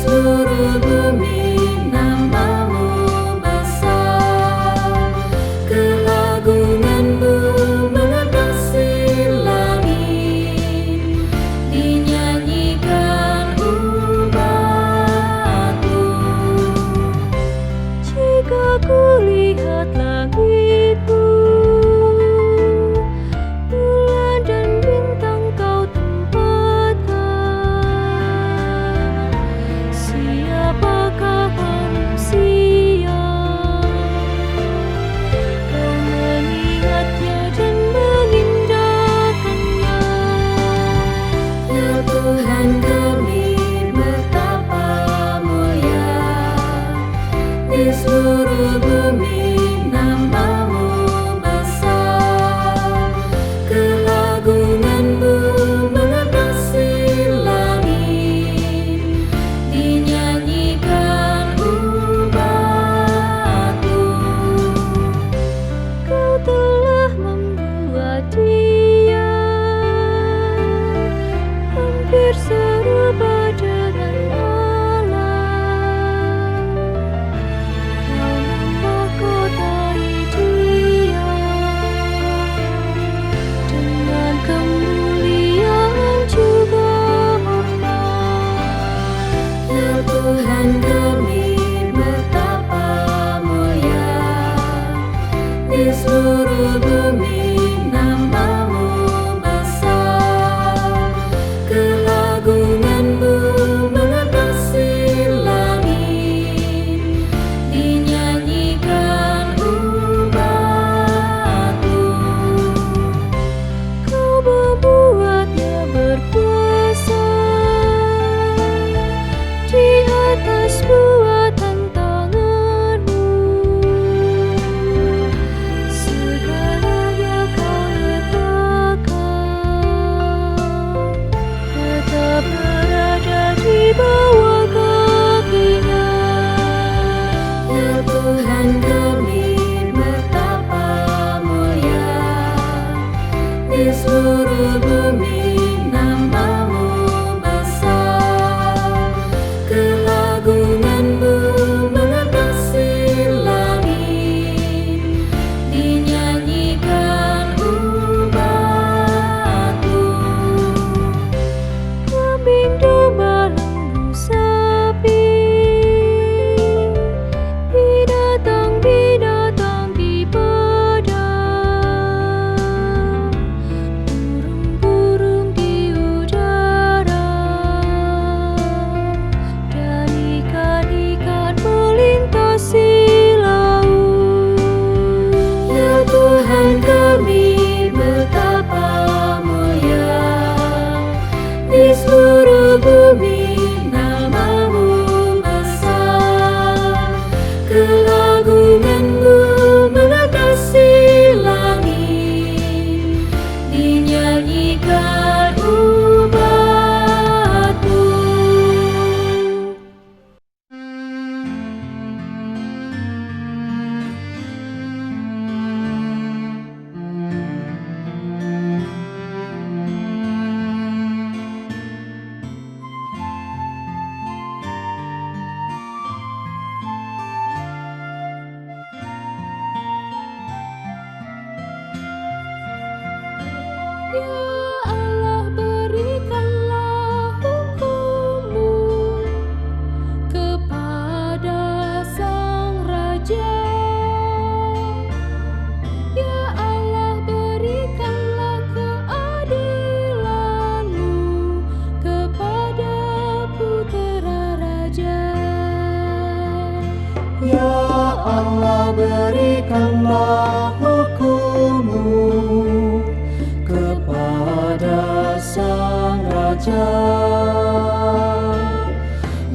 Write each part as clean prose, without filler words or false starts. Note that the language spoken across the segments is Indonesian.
seluruh bumi namamu besar, keagunganmu mengatasi langit, dinyanyikan umatmu. Jika kulihat langitmu, bulan dan bintang kau tempatkan, siapakah manusia kau mengingatnya dan mengindahkannya. Ya Tuhan kami, betapa mulia di seluruh bumi namamu besar, keagunganmu mengatasi langit, dinyanyikan umatmu. Kau telah membuat dia hampir serupa dengan Allah. Kau memahkotai dia dengan kemuliaan juga hormat. Ya Tuhan kami, betapa mulia di seluruh bumi namamu besar, keagunganmu mengatasi langit, dinyanyikan umatmu. Kau membuatnya berkuasa di atas buatan tanganmu, segalanya kau letakkan, tetap berada di bawah kakinya. Ya Tuhan kami, betapa mulia di seluruh bumi namamu besar, keagunganmu mengatasi langit, dinyanyikan umatmu. Kambing domba lembu sapi, binatang-binatang di padang, burung-burung di udara, dan ikan-ikan melintasi laut. Ya Tuhan kami, betapa mulia di seluruh bumi namamu besar, keagunganmu mengatasi langit, dinyanyikan umatmu. Ya Allah, berikanlah hukum-Mu kepada Sang Raja. Ya Allah, berikanlah keadilan-Mu kepada Putera Raja. Ya Allah, berikanlah hukum-Mu kepada Sang Raja.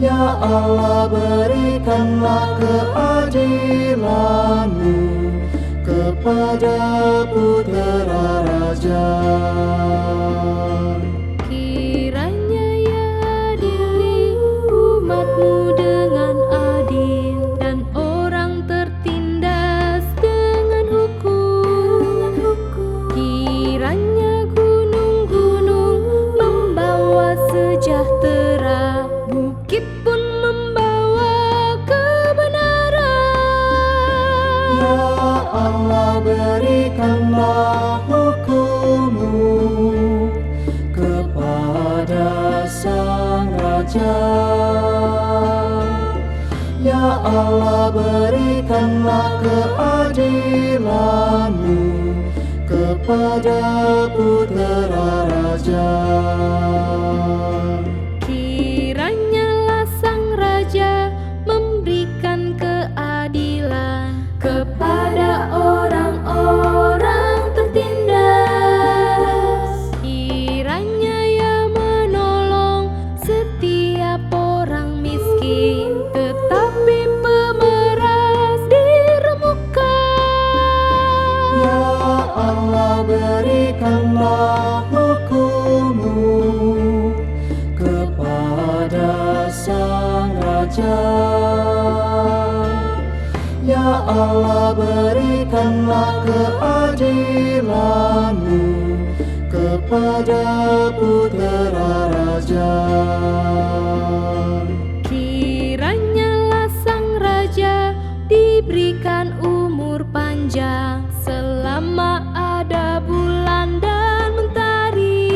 Ya Allah, berikanlah keadilan-Mu kepada Putera Raja. Kiranya ya adili umat-Mu dengan adil, dan orang tertindas dengan hukum. Kiranya gunung-gunung membawa sejahtera, bukit pun Ya Allah, berikanlah keadilan-Mu kepada Putera Raja. Kiranyalah Sang Raja memberikan keadilan kepada orang-orang tertindas. Kiranya Ia menolong setiap orang miskin, tetapi pemeras diremukkan. Ya Allah, berikanlah hukum-Mu kepada Sang Raja. Ya Allah, berikanlah keadilan-Mu kepada Putera Raja. Kiranyalah Sang Raja diberikan umur panjang selama ada bulan dan mentari.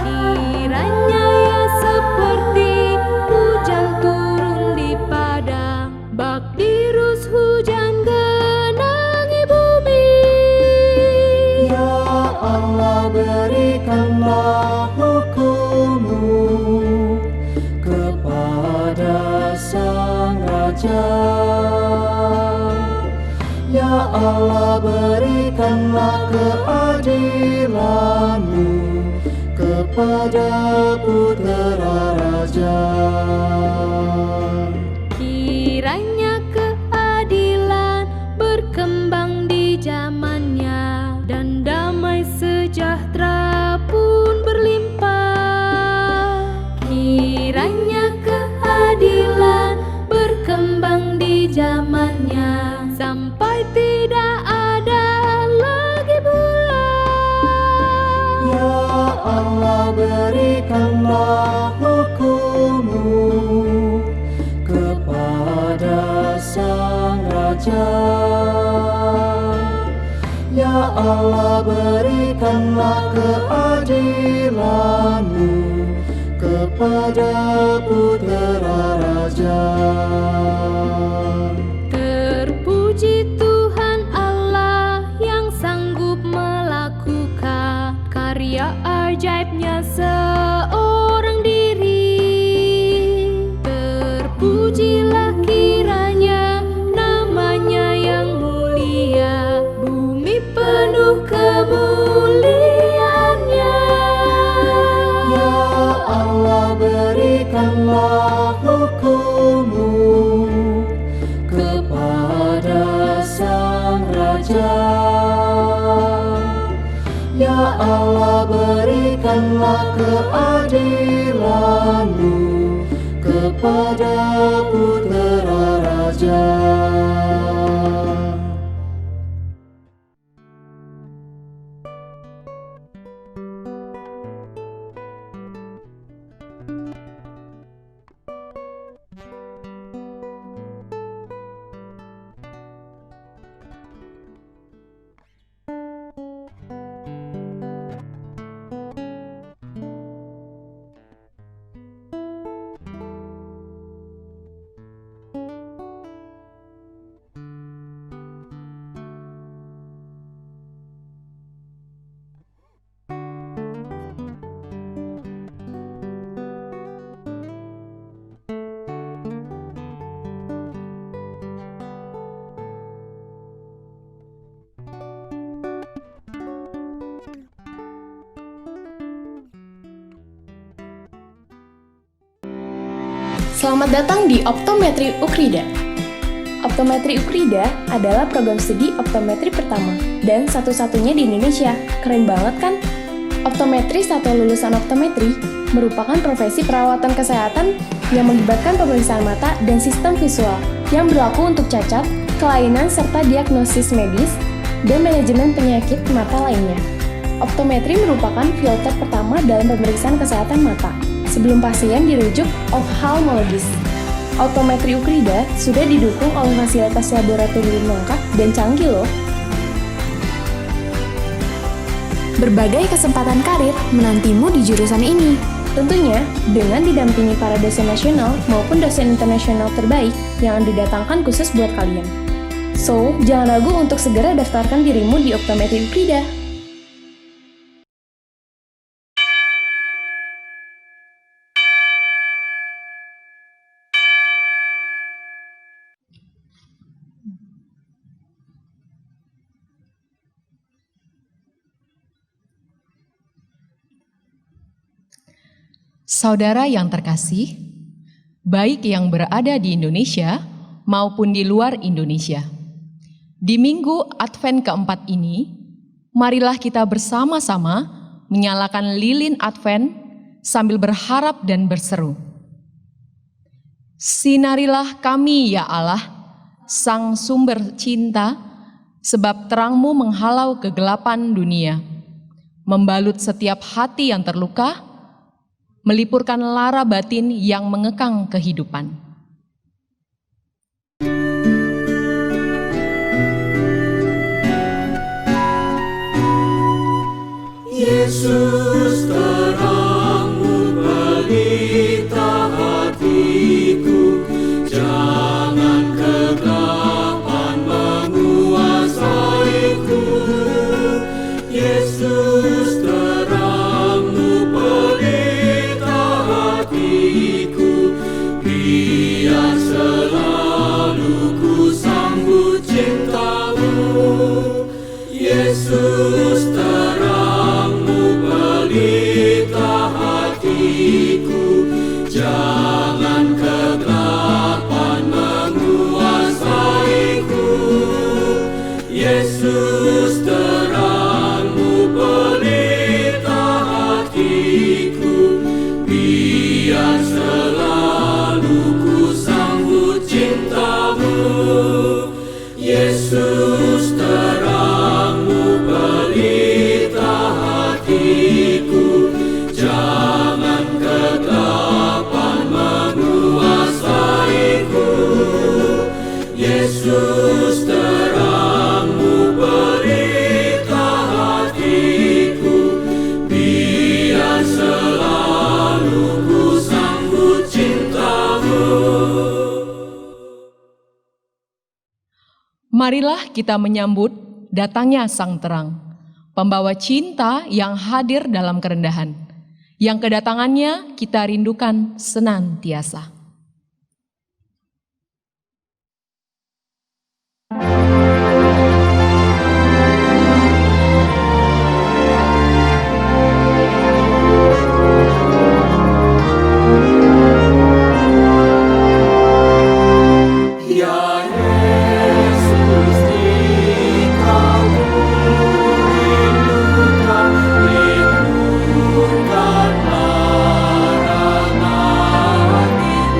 Kiranya Ia seperti hujan turun di padang, bak dirus hujan genangi bumi. Ya Allah, berikanlah hukum-Mu kepada Sang Raja. Ya Allah, berikanlah keadilan-Mu kepada Putera Raja. Kiranya keadilan berkembang di zamannya, dan damai sejahtera pun berlimpah. Kiranya keadilan berkembang di zamannya, sampai tidak ada lagi bulan. Ya Allah, berikanlah hukum-Mu kepada Sang Raja. Ya Allah, berikanlah keadilan-Mu kepada Putera Raja. Terpuji Tuhan Allah yang sanggup melakukan karya ajaibnya seorang diri. Terpujilah kiranya namanya yang mulia, bumi penuh kemuliaan-Nya. Ya Allah, berikanlah hukum-Mu kepada Sang Raja. Ya Allah, berikanlah keadilan-Mu kepada Putera Raja. Selamat datang di Optometri Ukrida. Optometri Ukrida adalah program studi optometri pertama dan satu-satunya di Indonesia. Keren banget kan? Optometris atau lulusan optometri merupakan profesi perawatan kesehatan yang melibatkan pemeriksaan mata dan sistem visual yang berlaku untuk cacat, kelainan, serta diagnosis medis dan manajemen penyakit mata lainnya. Optometri merupakan filter pertama dalam pemeriksaan kesehatan mata sebelum pasien dirujuk oftalmologis. Optometri Ukrida sudah didukung oleh fasilitas laboratorium lengkap dan canggih loh. Berbagai kesempatan karir menantimu di jurusan ini. Tentunya, dengan didampingi para dosen nasional maupun dosen internasional terbaik yang didatangkan khusus buat kalian. So, jangan ragu untuk segera daftarkan dirimu di Optometri Ukrida. Saudara yang terkasih, baik yang berada di Indonesia maupun di luar Indonesia, di minggu Advent keempat ini, marilah kita bersama-sama menyalakan lilin Advent sambil berharap dan berseru. Sinarilah kami ya Allah, Sang Sumber Cinta, sebab terang-Mu menghalau kegelapan dunia, membalut setiap hati yang terluka, melipurkan lara batin yang mengekang kehidupan. Yesus terang-Mu pelita hatiku, jangan kegelapan menguasaiku. Yesus terang-Mu pelita hatiku, biar selalu ku sambut cinta-Mu. Yesus terang-Mu pelita hatiku, jangan kegelapan menguasaiku. Yesus terang-Mu pelita hatiku, biar selalu ku sambut cinta-Mu. Yesus terang-Mu pelita hatiku, jangan kegelapan menguasaiku. Yesus terang-Mu pelita hatiku, biar selalu ku sambut cinta-Mu. Marilah kita menyambut datangnya Sang Terang, pembawa cinta yang hadir dalam kerendahan, yang kedatangannya kita rindukan senantiasa. Ya Yesus, Dikau rindukan, liburkan lara hati,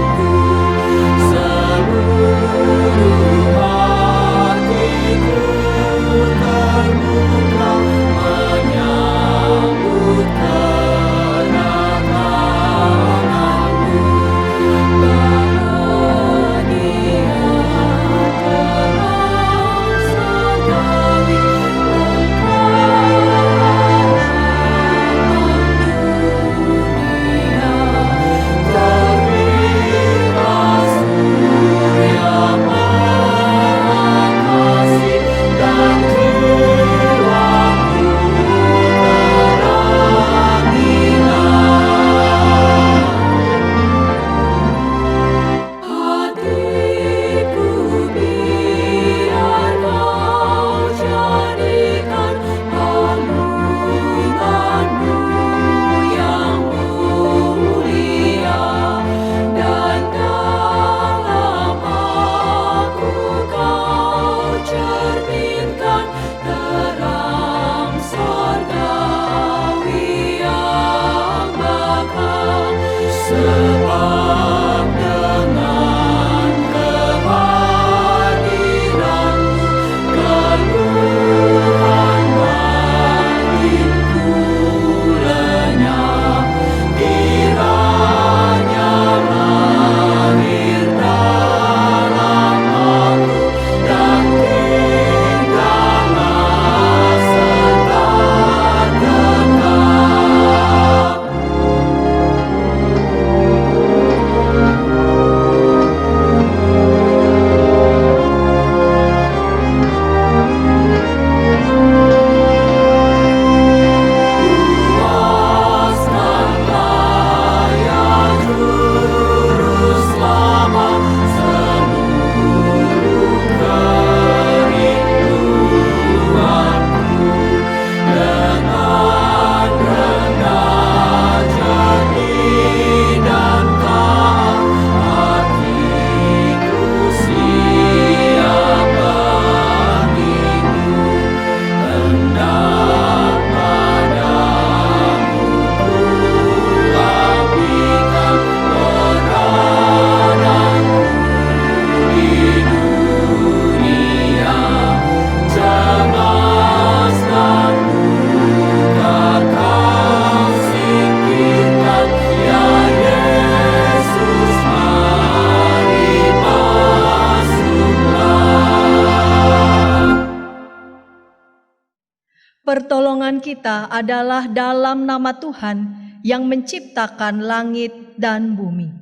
Pertolongan kita adalah dalam nama Tuhan yang menciptakan langit dan bumi.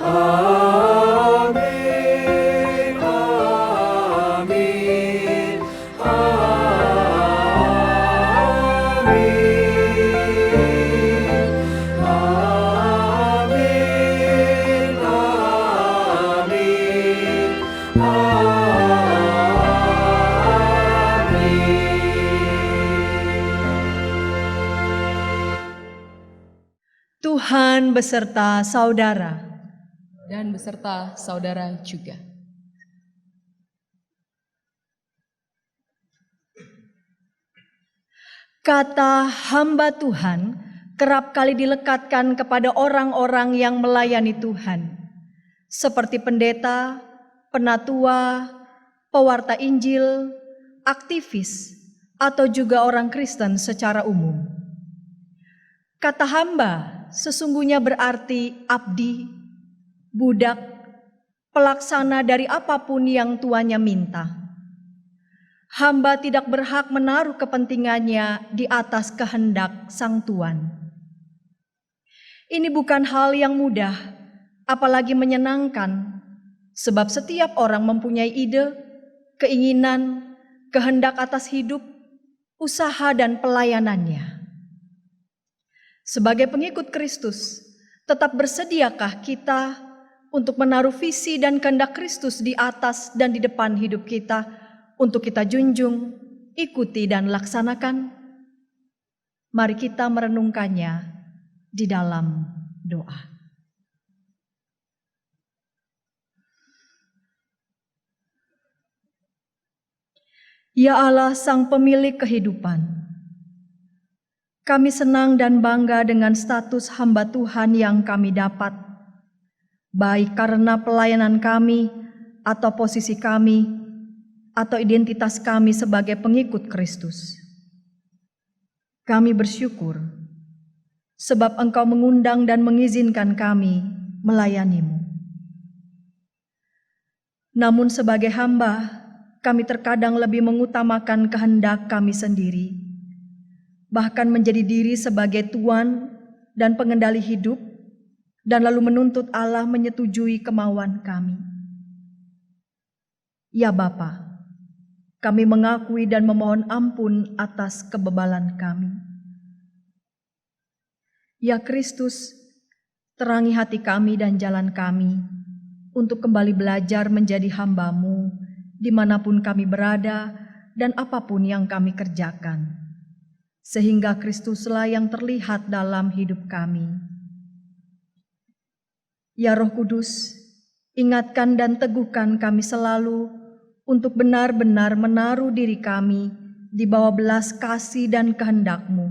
Amin, amin, amin, amin, amin, Tuhan beserta saudara. Dan beserta saudara juga. Kata hamba Tuhan kerap kali dilekatkan kepada orang-orang yang melayani Tuhan, seperti pendeta, penatua, pewarta Injil, aktivis, atau juga orang Kristen secara umum. Kata hamba sesungguhnya berarti abdi, budak, pelaksana dari apapun yang tuannya minta. Hamba tidak berhak menaruh kepentingannya di atas kehendak sang tuan. Ini bukan hal yang mudah, apalagi menyenangkan, sebab setiap orang mempunyai ide, keinginan, kehendak atas hidup, usaha, dan pelayanannya. Sebagai pengikut Kristus, tetap bersediakah kita untuk menaruh visi dan kehendak Kristus di atas dan di depan hidup kita, untuk kita junjung, ikuti, dan laksanakan? Mari kita merenungkannya di dalam doa. Ya Allah, Sang Pemilik kehidupan, kami senang dan bangga dengan status hamba Tuhan yang kami dapat, baik karena pelayanan kami, atau posisi kami, atau identitas kami sebagai pengikut Kristus. Kami bersyukur, sebab Engkau mengundang dan mengizinkan kami melayani-Mu. Namun sebagai hamba, kami terkadang lebih mengutamakan kehendak kami sendiri, bahkan menjadi diri sebagai tuan dan pengendali hidup, dan lalu menuntut Allah menyetujui kemauan kami. Ya Bapa, kami mengakui dan memohon ampun atas kebebalan kami. Ya Kristus, terangi hati kami dan jalan kami untuk kembali belajar menjadi hamba-Mu dimanapun kami berada dan apapun yang kami kerjakan, sehingga Kristuslah yang terlihat dalam hidup kami. Ya Roh Kudus, ingatkan dan teguhkan kami selalu untuk benar-benar menaruh diri kami di bawah belas kasih dan kehendak-Mu,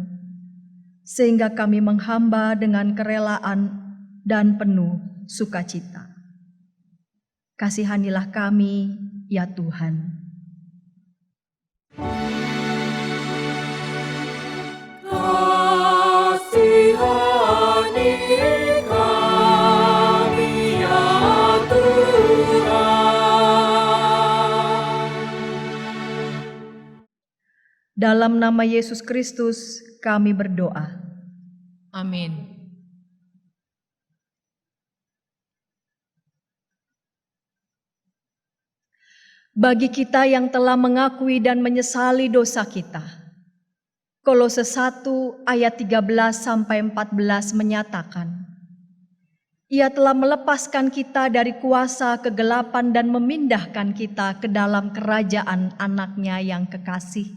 sehingga kami menghamba dengan kerelaan dan penuh sukacita. Kasihanilah kami, ya Tuhan. kasihani kami ya Tuhan. Dalam nama Yesus Kristus kami berdoa. Amin. Bagi kita yang telah mengakui dan menyesali dosa kita, Kolose 1 ayat 13-14 menyatakan, Ia telah melepaskan kita dari kuasa kegelapan dan memindahkan kita ke dalam kerajaan anaknya yang kekasih.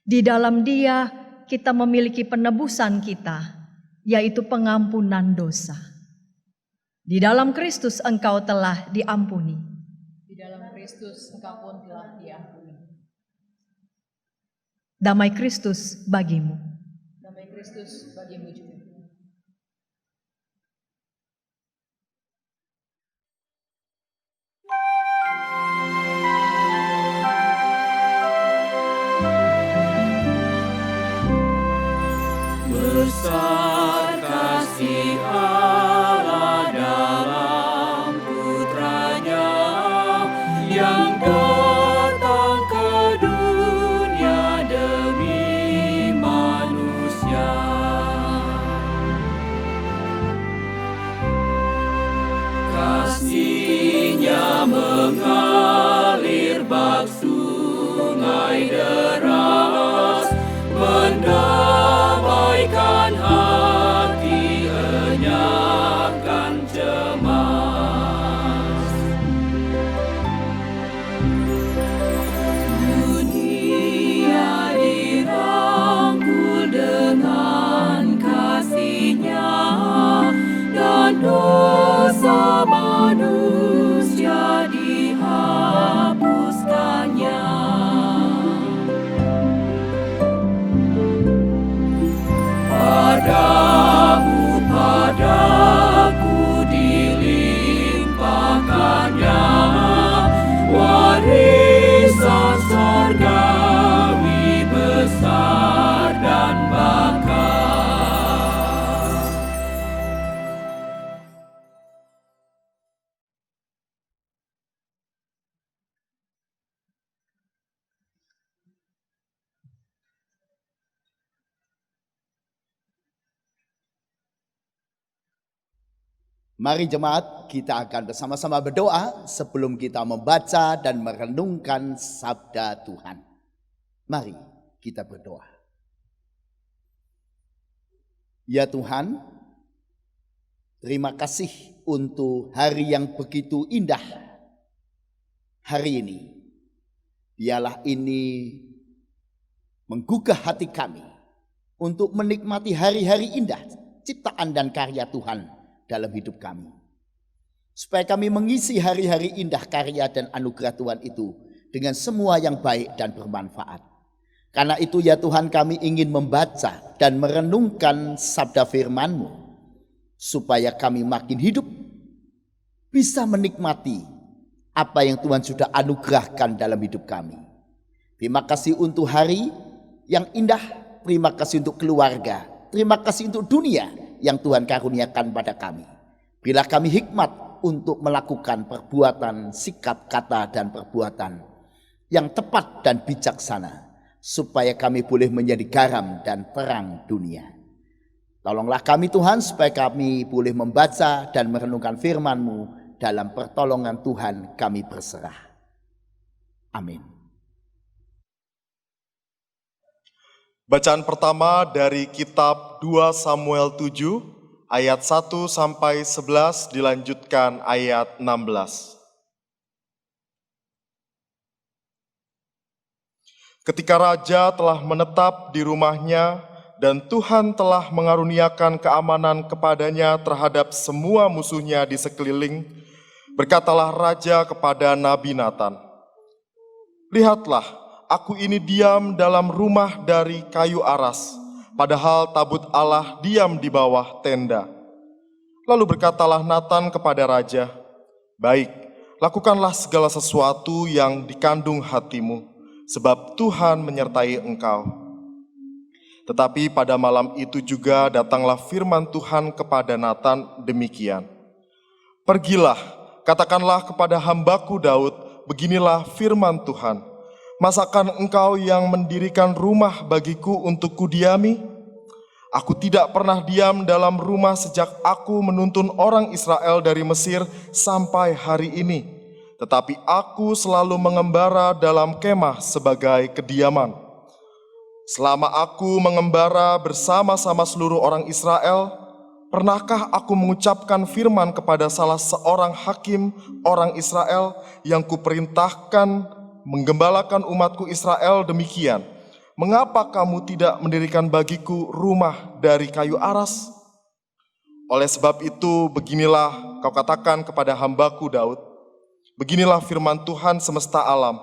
Di dalam Dia kita memiliki penebusan kita, yaitu pengampunan dosa. Di dalam Kristus engkau telah diampuni. Di dalam Kristus engkau pun telah diampuni. Damai Kristus bagimu. Damai Kristus bagimu juga. Besar kasih Allah dalam Mari jemaat, kita akan bersama-sama berdoa sebelum kita membaca dan merenungkan sabda Tuhan. Mari kita berdoa. Ya Tuhan, terima kasih untuk hari yang begitu indah hari ini. Biarlah ini menggugah hati kami untuk menikmati hari-hari indah ciptaan dan karya Tuhan dalam hidup kami. Supaya kami mengisi hari-hari indah karya dan anugerah Tuhan itu dengan semua yang baik dan bermanfaat. Karena itu ya Tuhan, kami ingin membaca dan merenungkan sabda firman-Mu, supaya kami makin hidup, bisa menikmati apa yang Tuhan sudah anugerahkan dalam hidup kami. Terima kasih untuk hari yang indah, terima kasih untuk keluarga, terima kasih untuk dunia yang Tuhan karuniakan pada kami. Bila kami hikmat untuk melakukan perbuatan, sikap, kata, dan perbuatan yang tepat dan bijaksana, supaya kami boleh menjadi garam dan terang dunia. Tolonglah kami Tuhan, supaya kami boleh membaca dan merenungkan firman-Mu. Dalam pertolongan Tuhan kami berserah. Amin. Bacaan pertama dari kitab 2 Samuel 7 ayat 1 sampai 11 dilanjutkan ayat 16. Ketika raja telah menetap di rumahnya dan Tuhan telah mengaruniakan keamanan kepadanya terhadap semua musuhnya di sekeliling, berkatalah raja kepada Nabi Natan, "Lihatlah, aku ini diam dalam rumah dari kayu aras, padahal tabut Allah diam di bawah tenda." Lalu berkatalah Natan kepada raja, "Baik, lakukanlah segala sesuatu yang dikandung hatimu, sebab Tuhan menyertai engkau." Tetapi pada malam itu juga datanglah firman Tuhan kepada Natan demikian, "Pergilah, katakanlah kepada hambaku Daud, beginilah firman Tuhan, masakan engkau yang mendirikan rumah bagiku untuk kudiami? Aku tidak pernah diam dalam rumah sejak aku menuntun orang Israel dari Mesir sampai hari ini, tetapi aku selalu mengembara dalam kemah sebagai kediaman. Selama aku mengembara bersama-sama seluruh orang Israel, pernahkah aku mengucapkan firman kepada salah seorang hakim orang Israel yang kuperintahkan menggembalakan umatku Israel demikian, mengapa kamu tidak mendirikan bagiku rumah dari kayu aras? Oleh sebab itu, beginilah kau katakan kepada hambaku Daud, beginilah firman Tuhan semesta alam,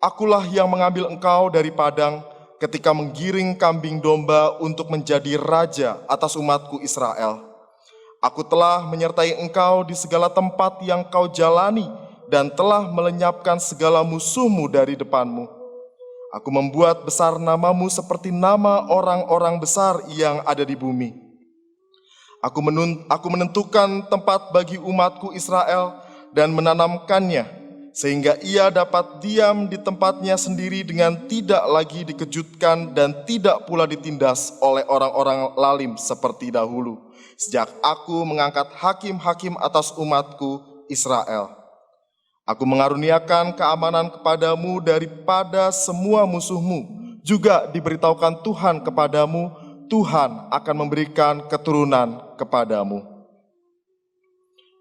akulah yang mengambil engkau dari padang ketika menggiring kambing domba untuk menjadi raja atas umatku Israel. Aku telah menyertai engkau di segala tempat yang kau jalani, dan telah melenyapkan segala musuhmu dari depanmu. Aku membuat besar namamu seperti nama orang-orang besar yang ada di bumi. Aku menentukan tempat bagi umatku Israel dan menanamkannya, sehingga ia dapat diam di tempatnya sendiri dengan tidak lagi dikejutkan dan tidak pula ditindas oleh orang-orang lalim seperti dahulu, sejak aku mengangkat hakim-hakim atas umatku Israel. Aku mengaruniakan keamanan kepadamu daripada semua musuhmu. Juga diberitahukan Tuhan kepadamu, Tuhan akan memberikan keturunan kepadamu.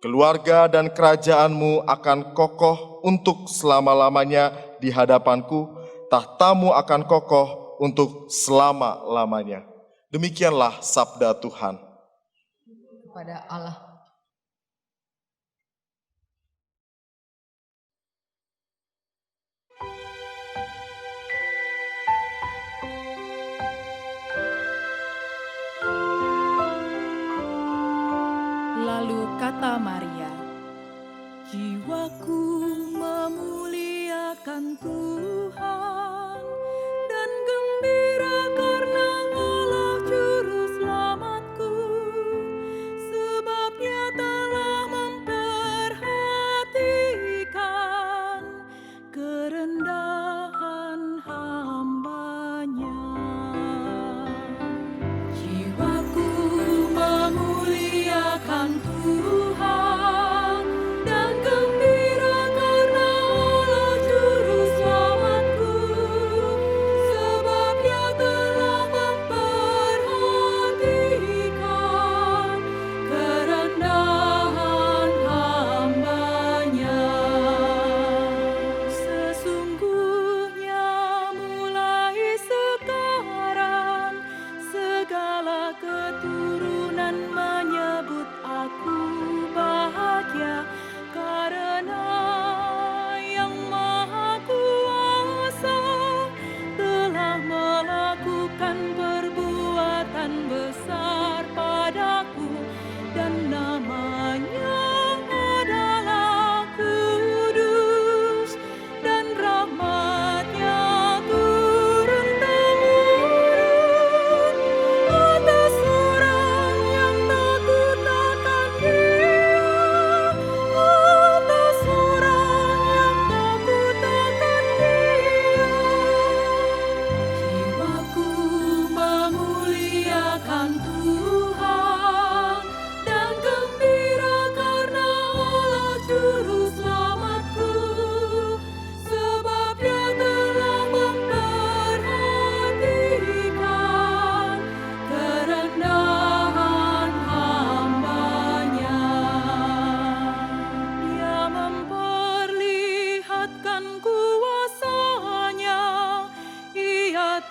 Keluarga dan kerajaanmu akan kokoh untuk selama-lamanya di hadapanku, tahtamu akan kokoh untuk selama-lamanya." Demikianlah sabda Tuhan. Kepada Allah. Lalu kata Maria, "Jiwaku memuliakan Tuhan, dan gembira karena Allah Juru Selamatku, sebab Dia telah memperhatikan kerendahan hamba-Nya." Jiwaku memuliakan Tuhan,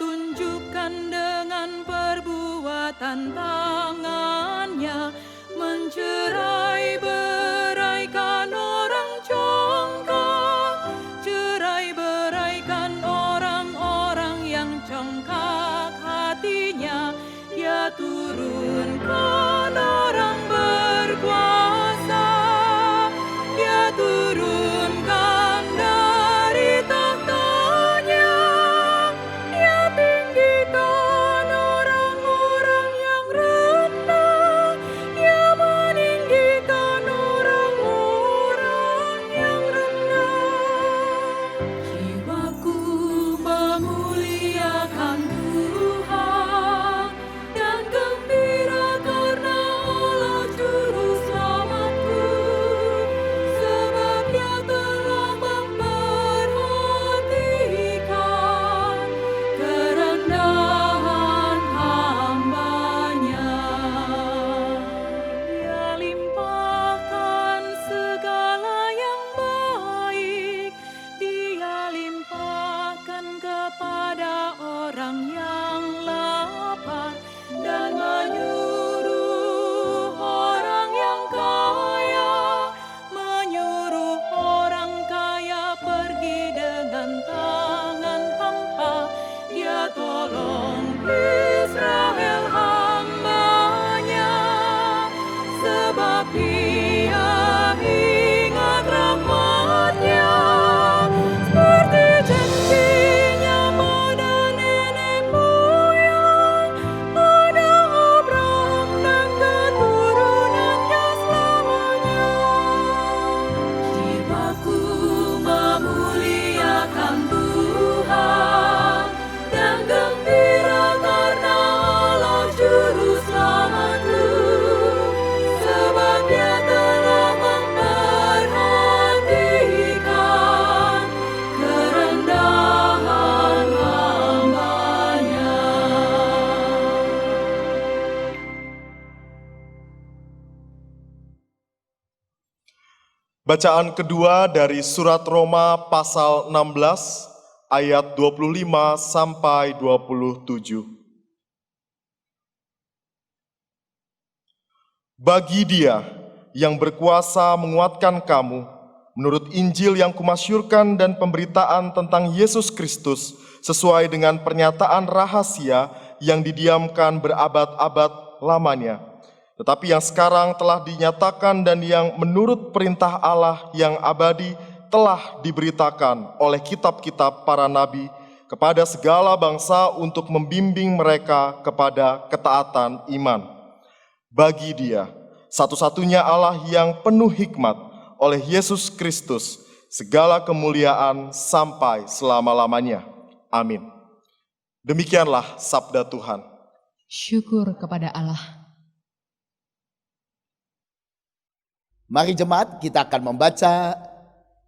tunjukkan dengan perbuatan tangannya, mencerai-beraikan orang congkak, cerai-beraikan orang-orang yang congkak hatinya. Dia turunkan orang berkuasa, dia turunkan dari tahtanya, dia tinggikan orang-orang yang rendah, dia meninggikan orang-orang yang rendah. Jiwaku memuliakan Tuhan dan gembira karena Allah Juru Selamatku, sebab Dia telah memperhatikan kerendahan hamba-Nya. Dia limpahkan segala yang baik, Dia limpahkan kepada orang yang lapar, dan menyuruh orang yang kaya, menyuruh orang kaya pergi dengan tangan hampa. Dia tolong Israel hamba-Nya, sebab Dia ingat rahmat-Nya, seperti janji-Nya pada nenek moyang, pada Abraham dan keturunannya selamanya. Jiwaku memuliakan Tuhan dan gembira karena Allah Juru Selamatku, sebab Dia telah memperhatikan kerendahan hamba-Nya. Bacaan kedua dari surat Roma pasal 16 ayat 25 sampai 27. Bagi Dia yang berkuasa menguatkan kamu, menurut Injil yang kumasyurkan dan pemberitaan tentang Yesus Kristus, sesuai dengan pernyataan rahasia yang didiamkan berabad-abad lamanya, tetapi yang sekarang telah dinyatakan dan yang menurut perintah Allah yang abadi telah diberitakan oleh kitab-kitab para nabi kepada segala bangsa untuk membimbing mereka kepada ketaatan iman. Bagi Dia, satu-satunya Allah yang penuh hikmat, oleh Yesus Kristus, segala kemuliaan sampai selama-lamanya. Amin. Demikianlah sabda Tuhan. Syukur kepada Allah. Mari jemaat, kita akan membaca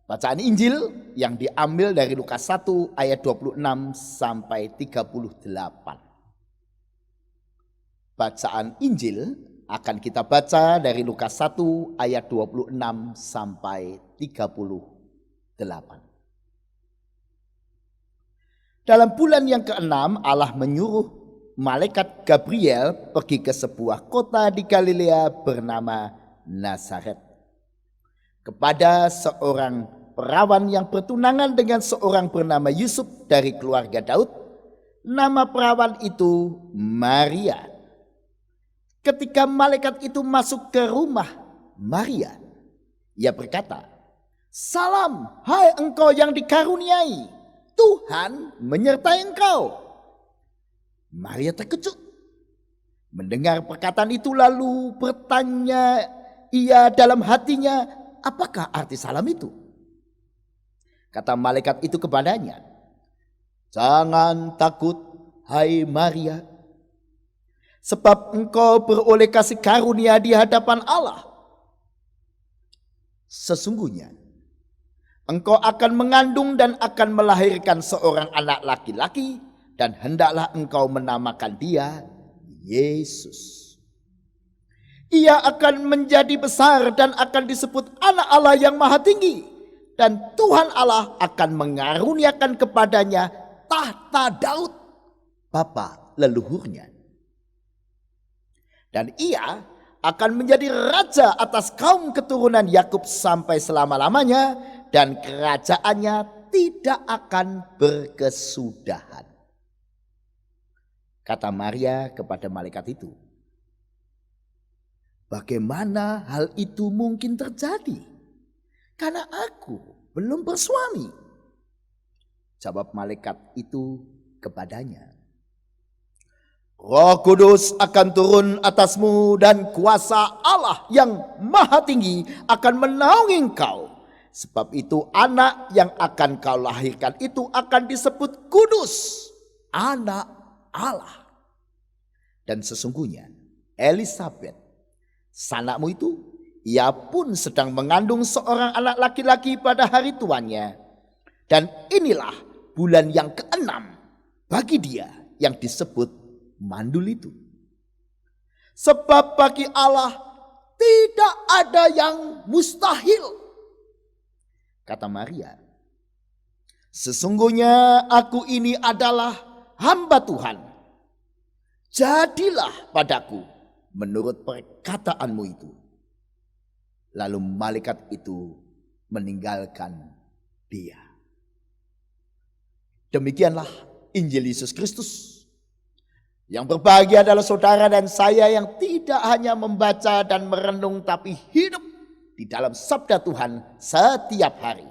bacaan Injil yang diambil dari Lukas 1 ayat 26 sampai 38. Bacaan Injil akan kita baca dari Lukas 1 ayat 26 sampai 38. Dalam bulan yang ke-6 Allah menyuruh malaikat Gabriel pergi ke sebuah kota di Galilea bernama Nazaret, kepada seorang perawan yang bertunangan dengan seorang bernama Yusuf dari keluarga Daud. Nama perawan itu Maria. Ketika malaikat itu masuk ke rumah Maria, ia berkata, "Salam, hai engkau yang dikaruniai, Tuhan menyertai engkau." Maria terkejut mendengar perkataan itu, lalu bertanya ia dalam hatinya, apakah arti salam itu? Kata malaikat itu kepadanya, "Jangan takut, hai Maria, sebab engkau beroleh kasih karunia di hadapan Allah. Sesungguhnya engkau akan mengandung dan akan melahirkan seorang anak laki-laki, dan hendaklah engkau menamakan dia Yesus. Ia akan menjadi besar dan akan disebut anak Allah yang maha tinggi, dan Tuhan Allah akan mengaruniakan kepadanya tahta Daud, bapa leluhurnya. Dan ia akan menjadi raja atas kaum keturunan Yakub sampai selama-lamanya, dan kerajaannya tidak akan berkesudahan. Kata Maria kepada malaikat itu, bagaimana hal itu mungkin terjadi? Karena aku belum bersuami. Jawab malaikat itu kepadanya, Roh Kudus akan turun atasmu dan kuasa Allah yang Maha Tinggi akan menaungi engkau. Sebab itu anak yang akan kau lahirkan itu akan disebut kudus, anak Allah. Dan sesungguhnya Elisabet, sanakmu itu, ia pun sedang mengandung seorang anak laki-laki pada hari tuannya. Dan inilah bulan yang ke-6 bagi dia yang disebut mandul itu. Sebab bagi Allah tidak ada yang mustahil. Kata Maria, sesungguhnya aku ini adalah hamba Tuhan. Jadilah padaku menurut perkataanmu itu. Lalu malaikat itu meninggalkan dia. Demikianlah Injil Yesus Kristus. Yang berbahagia adalah saudara dan saya yang tidak hanya membaca dan merenung, tapi hidup di dalam sabda Tuhan setiap hari.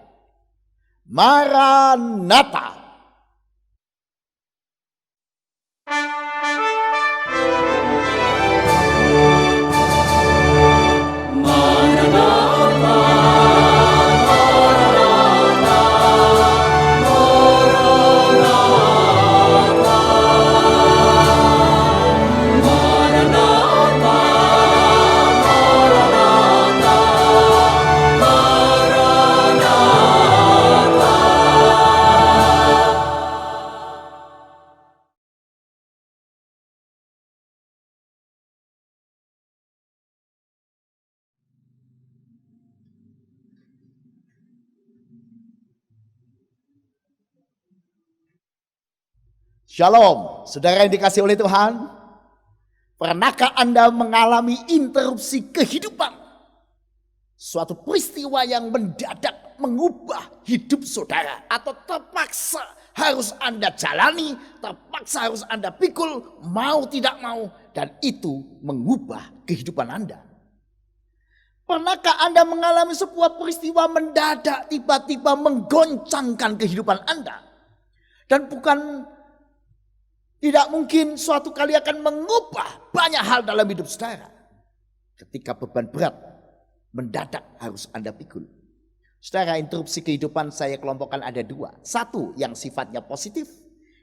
Maranatha. Shalom, saudara yang dikasih oleh Tuhan. Pernahkah Anda mengalami interupsi kehidupan? Suatu peristiwa yang mendadak mengubah hidup saudara, atau terpaksa harus Anda jalani, terpaksa harus Anda pikul, mau tidak mau, dan itu mengubah kehidupan Anda. Pernahkah Anda mengalami sebuah peristiwa mendadak tiba-tiba menggoncangkan kehidupan Anda? Dan tidak mungkin suatu kali akan mengubah banyak hal dalam hidup saudara. Ketika beban berat mendadak harus Anda pikul. Saudara, interupsi kehidupan saya kelompokkan ada dua. Satu yang sifatnya positif,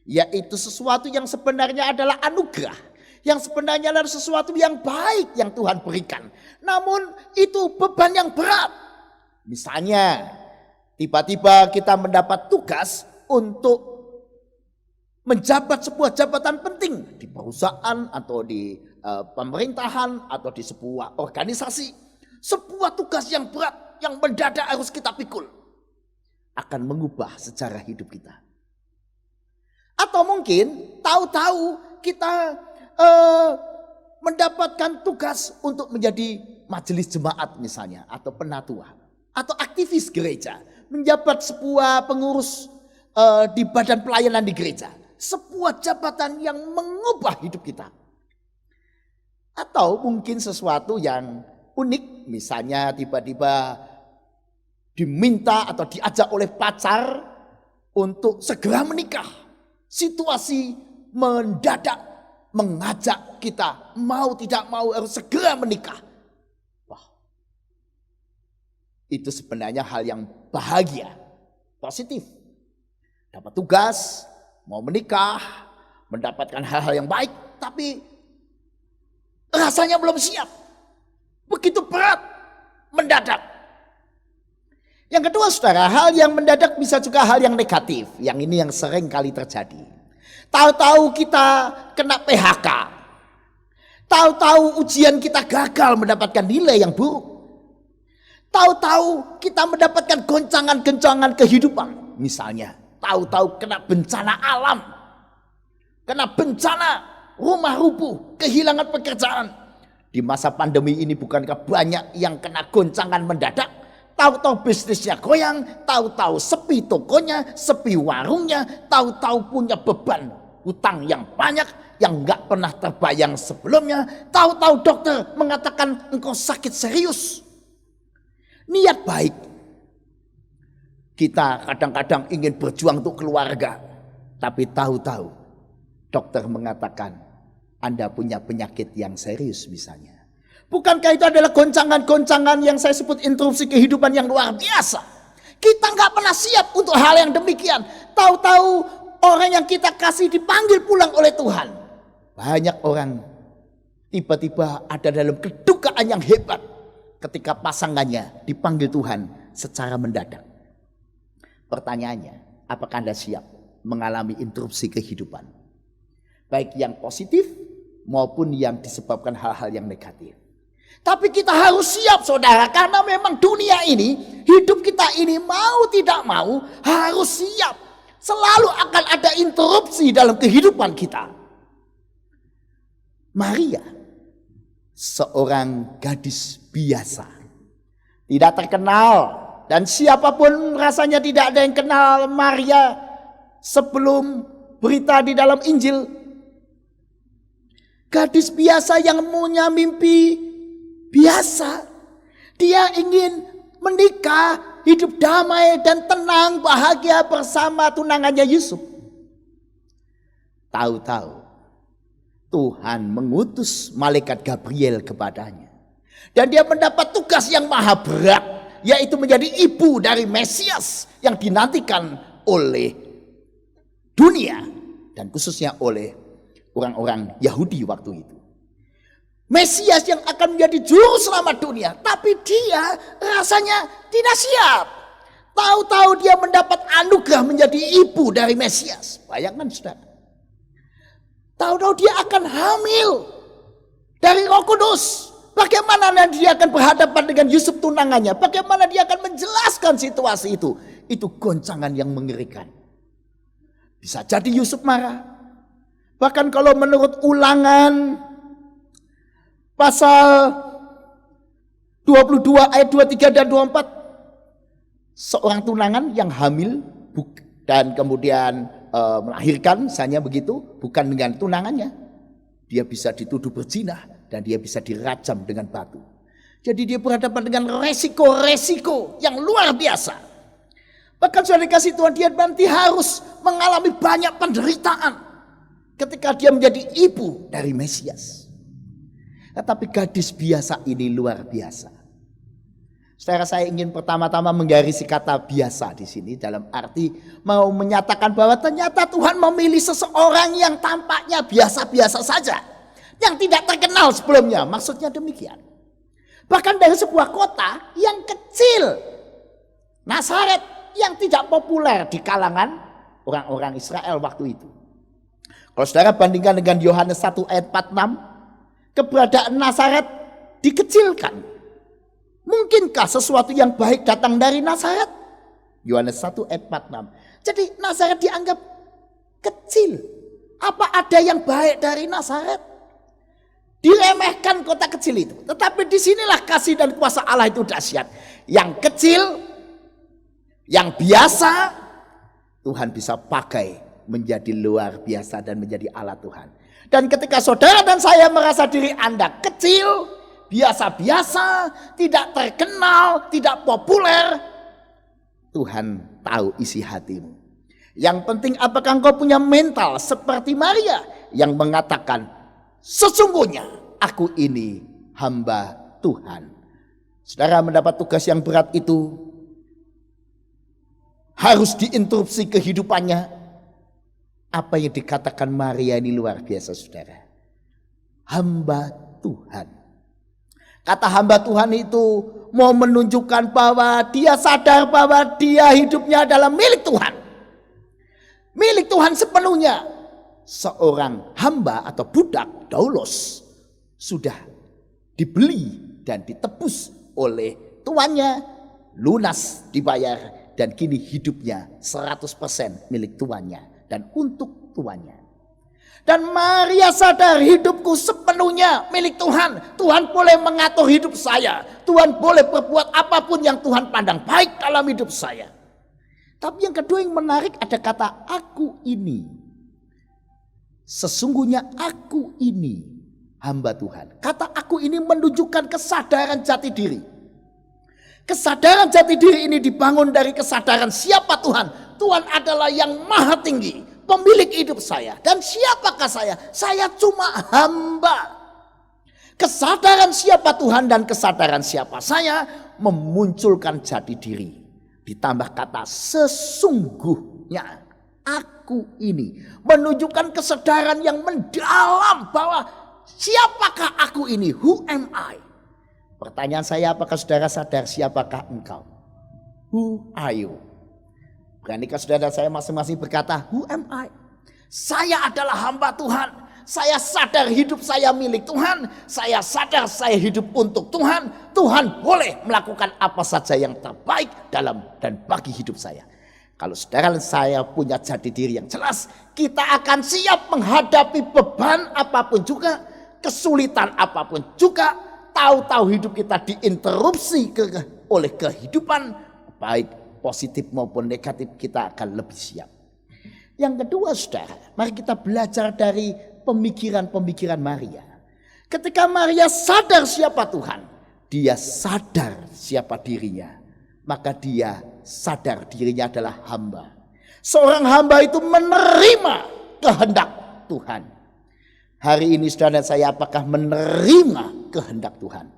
yaitu sesuatu yang sebenarnya adalah anugerah. Yang sebenarnya adalah sesuatu yang baik yang Tuhan berikan. Namun itu beban yang berat. Misalnya tiba-tiba kita mendapat tugas untuk menjabat sebuah jabatan penting di perusahaan atau di pemerintahan atau di sebuah organisasi. Sebuah tugas yang berat yang mendadak harus kita pikul akan mengubah sejarah hidup kita. Atau mungkin tahu-tahu kita mendapatkan tugas untuk menjadi majelis jemaat misalnya, atau penatua, atau aktivis gereja, menjabat sebuah pengurus di badan pelayanan di gereja. Sebuah jabatan yang mengubah hidup kita. Atau mungkin sesuatu yang unik, misalnya tiba-tiba diminta atau diajak oleh pacar untuk segera menikah. Situasi mendadak mengajak kita mau tidak mau harus segera menikah. Wah, itu sebenarnya hal yang bahagia, positif. Dapat tugas, mau menikah, mendapatkan hal-hal yang baik, tapi rasanya belum siap. Begitu berat, mendadak. Yang kedua saudara, hal yang mendadak bisa juga hal yang negatif. Yang ini yang sering kali terjadi. Tahu-tahu kita kena PHK. Tahu-tahu ujian kita gagal mendapatkan nilai yang buruk. Tahu-tahu kita mendapatkan goncangan-goncangan kehidupan. Misalnya, tahu-tahu kena bencana alam. kena bencana, rumah rubuh, kehilangan pekerjaan. Di masa pandemi ini bukankah banyak yang kena goncangan mendadak? Tahu-tahu bisnisnya goyang, tahu-tahu sepi tokonya, sepi warungnya, tahu-tahu punya beban hutang yang banyak yang nggak pernah terbayang sebelumnya. Tahu-tahu dokter mengatakan engkau sakit serius. Niat baik. Kita kadang-kadang ingin berjuang untuk keluarga, tapi tahu-tahu dokter mengatakan Anda punya penyakit yang serius misalnya. Bukankah itu adalah goncangan-goncangan yang saya sebut interupsi kehidupan yang luar biasa? Kita nggak pernah siap untuk hal yang demikian. Tahu-tahu orang yang kita kasih dipanggil pulang oleh Tuhan. Banyak orang tiba-tiba ada dalam kedukaan yang hebat ketika pasangannya dipanggil Tuhan secara mendadak. Pertanyaannya, apakah Anda siap mengalami interupsi kehidupan? Baik yang positif maupun yang disebabkan hal-hal yang negatif. Tapi kita harus siap saudara, karena memang dunia ini, hidup kita ini mau tidak mau harus siap. Selalu akan ada interupsi dalam kehidupan kita. Maria, seorang gadis biasa, tidak terkenal, dan siapapun rasanya tidak ada yang kenal Maria sebelum berita di dalam Injil. Gadis biasa yang punya mimpi biasa. Dia ingin menikah, hidup damai dan tenang, bahagia bersama tunangannya Yusuf. Tahu-tahu Tuhan mengutus malaikat Gabriel kepadanya. Dan dia mendapat tugas yang maha berat, yaitu menjadi ibu dari Mesias yang dinantikan oleh dunia dan khususnya oleh orang-orang Yahudi waktu itu. Mesias yang akan menjadi juru selamat dunia, tapi dia rasanya tidak siap. Tahu-tahu dia mendapat anugerah menjadi ibu dari Mesias. Bayangkan saudara. Tahu-tahu dia akan hamil dari Roh Kudus. Bagaimana dia akan berhadapan dengan Yusuf tunangannya? Bagaimana dia akan menjelaskan situasi itu? Itu goncangan yang mengerikan. Bisa jadi Yusuf marah. Bahkan kalau menurut Ulangan pasal 22 ayat 23 dan 24, seorang tunangan yang hamil dan kemudian melahirkan, misalnya begitu, bukan dengan tunangannya, dia bisa dituduh berzina dan dia bisa dirajam dengan batu. Jadi dia berhadapan dengan resiko-resiko yang luar biasa. Bahkan sudah dikasih Tuhan, dia nanti harus mengalami banyak penderitaan ketika dia menjadi ibu dari Mesias. Tetapi gadis biasa ini luar biasa. Saudara, saya ingin pertama-tama menggarisi kata biasa di sini dalam arti mau menyatakan bahwa ternyata Tuhan memilih seseorang yang tampaknya biasa-biasa saja, yang tidak terkenal sebelumnya. Maksudnya demikian. Bahkan dari sebuah kota yang kecil, Nazaret, yang tidak populer di kalangan orang-orang Israel waktu itu. Kalau saudara bandingkan dengan Yohanes 1 ayat 46, keberadaan Nazaret dikecilkan. Mungkinkah sesuatu yang baik datang dari Nazaret? Yohanes 1 ayat 46. Jadi Nazaret dianggap kecil. Apa ada yang baik dari Nazaret? Diremehkan kota kecil itu. Tetapi disinilah kasih dan kuasa Allah itu dahsyat. Yang kecil, yang biasa, Tuhan bisa pakai menjadi luar biasa dan menjadi Allah Tuhan. Dan ketika saudara dan saya merasa diri Anda kecil, biasa-biasa, tidak terkenal, tidak populer, Tuhan tahu isi hatimu. Yang penting apakah engkau punya mental seperti Maria yang mengatakan, sesungguhnya aku ini hamba Tuhan. Saudara mendapat tugas yang berat itu, harus diinterupsi kehidupannya. Apa yang dikatakan Maria ini luar biasa saudara. Hamba Tuhan. Kata hamba Tuhan itu mau menunjukkan bahwa dia sadar bahwa dia hidupnya adalah milik Tuhan. Milik Tuhan sepenuhnya. Seorang hamba atau budak, doulos, sudah dibeli dan ditebus oleh tuannya, lunas dibayar, dan kini hidupnya 100% milik tuannya dan untuk tuannya. Dan Maria sadar hidupku sepenuhnya milik Tuhan. Tuhan boleh mengatur hidup saya. Tuhan boleh berbuat apapun yang Tuhan pandang baik dalam hidup saya. Tapi yang kedua yang menarik ada kata aku ini. Sesungguhnya aku ini hamba Tuhan. Kata aku ini menunjukkan kesadaran jati diri. Kesadaran jati diri ini dibangun dari kesadaran siapa Tuhan. Tuhan adalah yang maha tinggi, pemilik hidup saya. Dan siapakah saya? Saya cuma hamba. Kesadaran siapa Tuhan dan kesadaran siapa saya memunculkan jati diri. Ditambah kata sesungguhnya aku ini. Menunjukkan kesadaran yang mendalam bahwa siapakah aku ini? Who am I? Pertanyaan saya, apakah saudara sadar siapakah engkau? Who are you? Beranikah saudara saya masing-masing berkata, who am I? Saya adalah hamba Tuhan. Saya sadar hidup saya milik Tuhan. Saya sadar saya hidup untuk Tuhan. Tuhan boleh melakukan apa saja yang terbaik dalam dan bagi hidup saya. Kalau saudara dan saya punya jati diri yang jelas, kita akan siap menghadapi beban apapun juga, kesulitan apapun juga. Tahu-tahu hidup kita diinterupsi oleh kehidupan, baik positif maupun negatif, kita akan lebih siap. Yang kedua saudara, mari kita belajar dari pemikiran-pemikiran Maria. Ketika Maria sadar siapa Tuhan, dia sadar siapa dirinya. Maka dia sadar dirinya adalah hamba. Seorang hamba itu menerima kehendak Tuhan. Hari ini saudara saya apakah menerima kehendak Tuhan?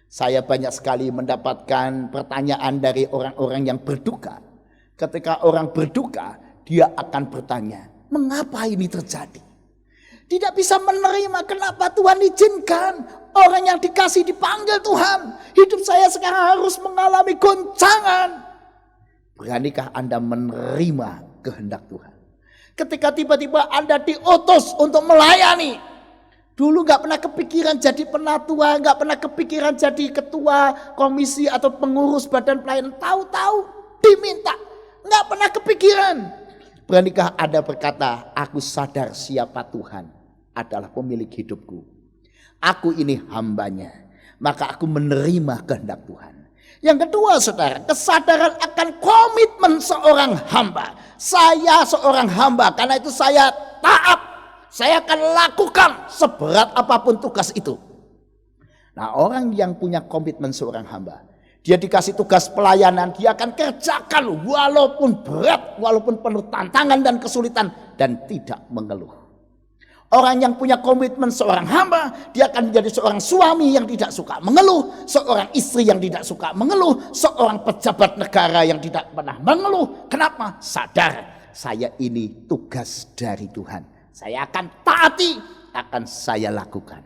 Saya banyak sekali mendapatkan pertanyaan dari orang-orang yang berduka. Ketika orang berduka, dia akan bertanya, mengapa ini terjadi? Tidak bisa menerima kenapa Tuhan izinkan orang yang dikasih dipanggil Tuhan. Hidup saya sekarang harus mengalami goncangan. Beranikah Anda menerima kehendak Tuhan? Ketika tiba-tiba Anda diutus untuk melayani. Dulu gak pernah kepikiran jadi penatua, gak pernah kepikiran jadi ketua komisi atau pengurus badan pelayanan. Tahu-tahu diminta, gak pernah kepikiran. Beranikah Anda berkata, aku sadar siapa Tuhan adalah pemilik hidupku. Aku ini hambanya, maka aku menerima kehendak Tuhan. Yang kedua saudara, kesadaran akan komitmen seorang hamba. Saya seorang hamba, karena itu saya taat. Saya akan lakukan seberat apapun tugas itu. Nah, orang yang punya komitmen seorang hamba, dia dikasih tugas pelayanan, dia akan kerjakan walaupun berat, walaupun penuh tantangan dan kesulitan, dan tidak mengeluh. Orang yang punya komitmen seorang hamba, dia akan menjadi seorang suami yang tidak suka mengeluh, seorang istri yang tidak suka mengeluh, seorang pejabat negara yang tidak pernah mengeluh. Kenapa? Sadar, saya ini tugas dari Tuhan. Saya akan taati, akan saya lakukan.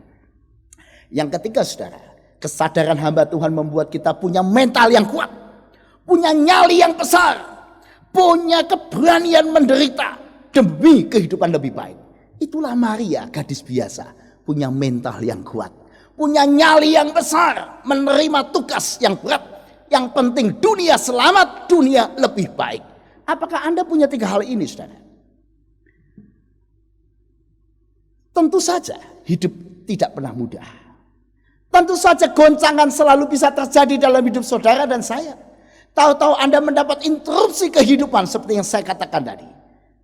Yang ketiga saudara, kesadaran hamba Tuhan membuat kita punya mental yang kuat, punya nyali yang besar, punya keberanian menderita demi kehidupan lebih baik. Itulah Maria, gadis biasa, punya mental yang kuat, punya nyali yang besar, menerima tugas yang berat. Yang penting dunia selamat, dunia lebih baik. Apakah Anda punya tiga hal ini saudara? Tentu saja hidup tidak pernah mudah. Tentu saja goncangan selalu bisa terjadi dalam hidup saudara dan saya. Tahu-tahu Anda mendapat interupsi kehidupan seperti yang saya katakan tadi.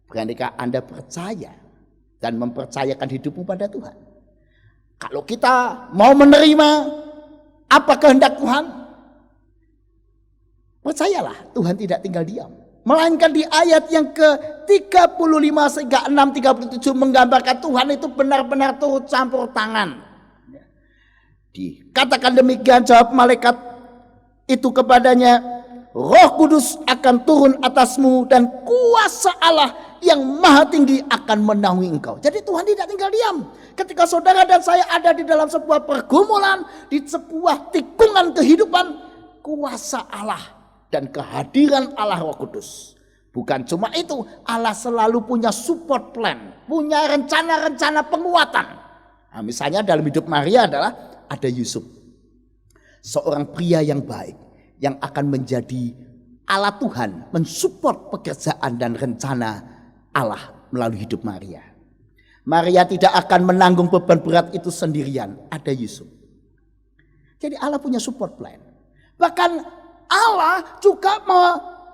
Beranikah Anda percaya dan mempercayakan hidupmu pada Tuhan? Kalau kita mau menerima apa kehendak Tuhan, percayalah Tuhan tidak tinggal diam. Melainkan di ayat yang ke-35 sehingga 6:37 menggambarkan Tuhan itu benar-benar turut campur tangan. Dikatakan demikian, jawab malaikat itu kepadanya, Roh Kudus akan turun atasmu dan kuasa Allah yang maha tinggi akan menaungi engkau. Jadi Tuhan tidak tinggal diam. Ketika saudara dan saya ada di dalam sebuah pergumulan, di sebuah tikungan kehidupan, kuasa Allah dan kehadiran Allah Roh Kudus. Bukan cuma itu, Allah selalu punya support plan, punya rencana-rencana penguatan. Nah, misalnya dalam hidup Maria adalah ada Yusuf, seorang pria yang baik yang akan menjadi alat Tuhan mensupport pekerjaan dan rencana Allah melalui hidup Maria. Maria tidak akan menanggung beban berat itu sendirian. Ada Yusuf. Jadi Allah punya support plan. Bahkan Allah juga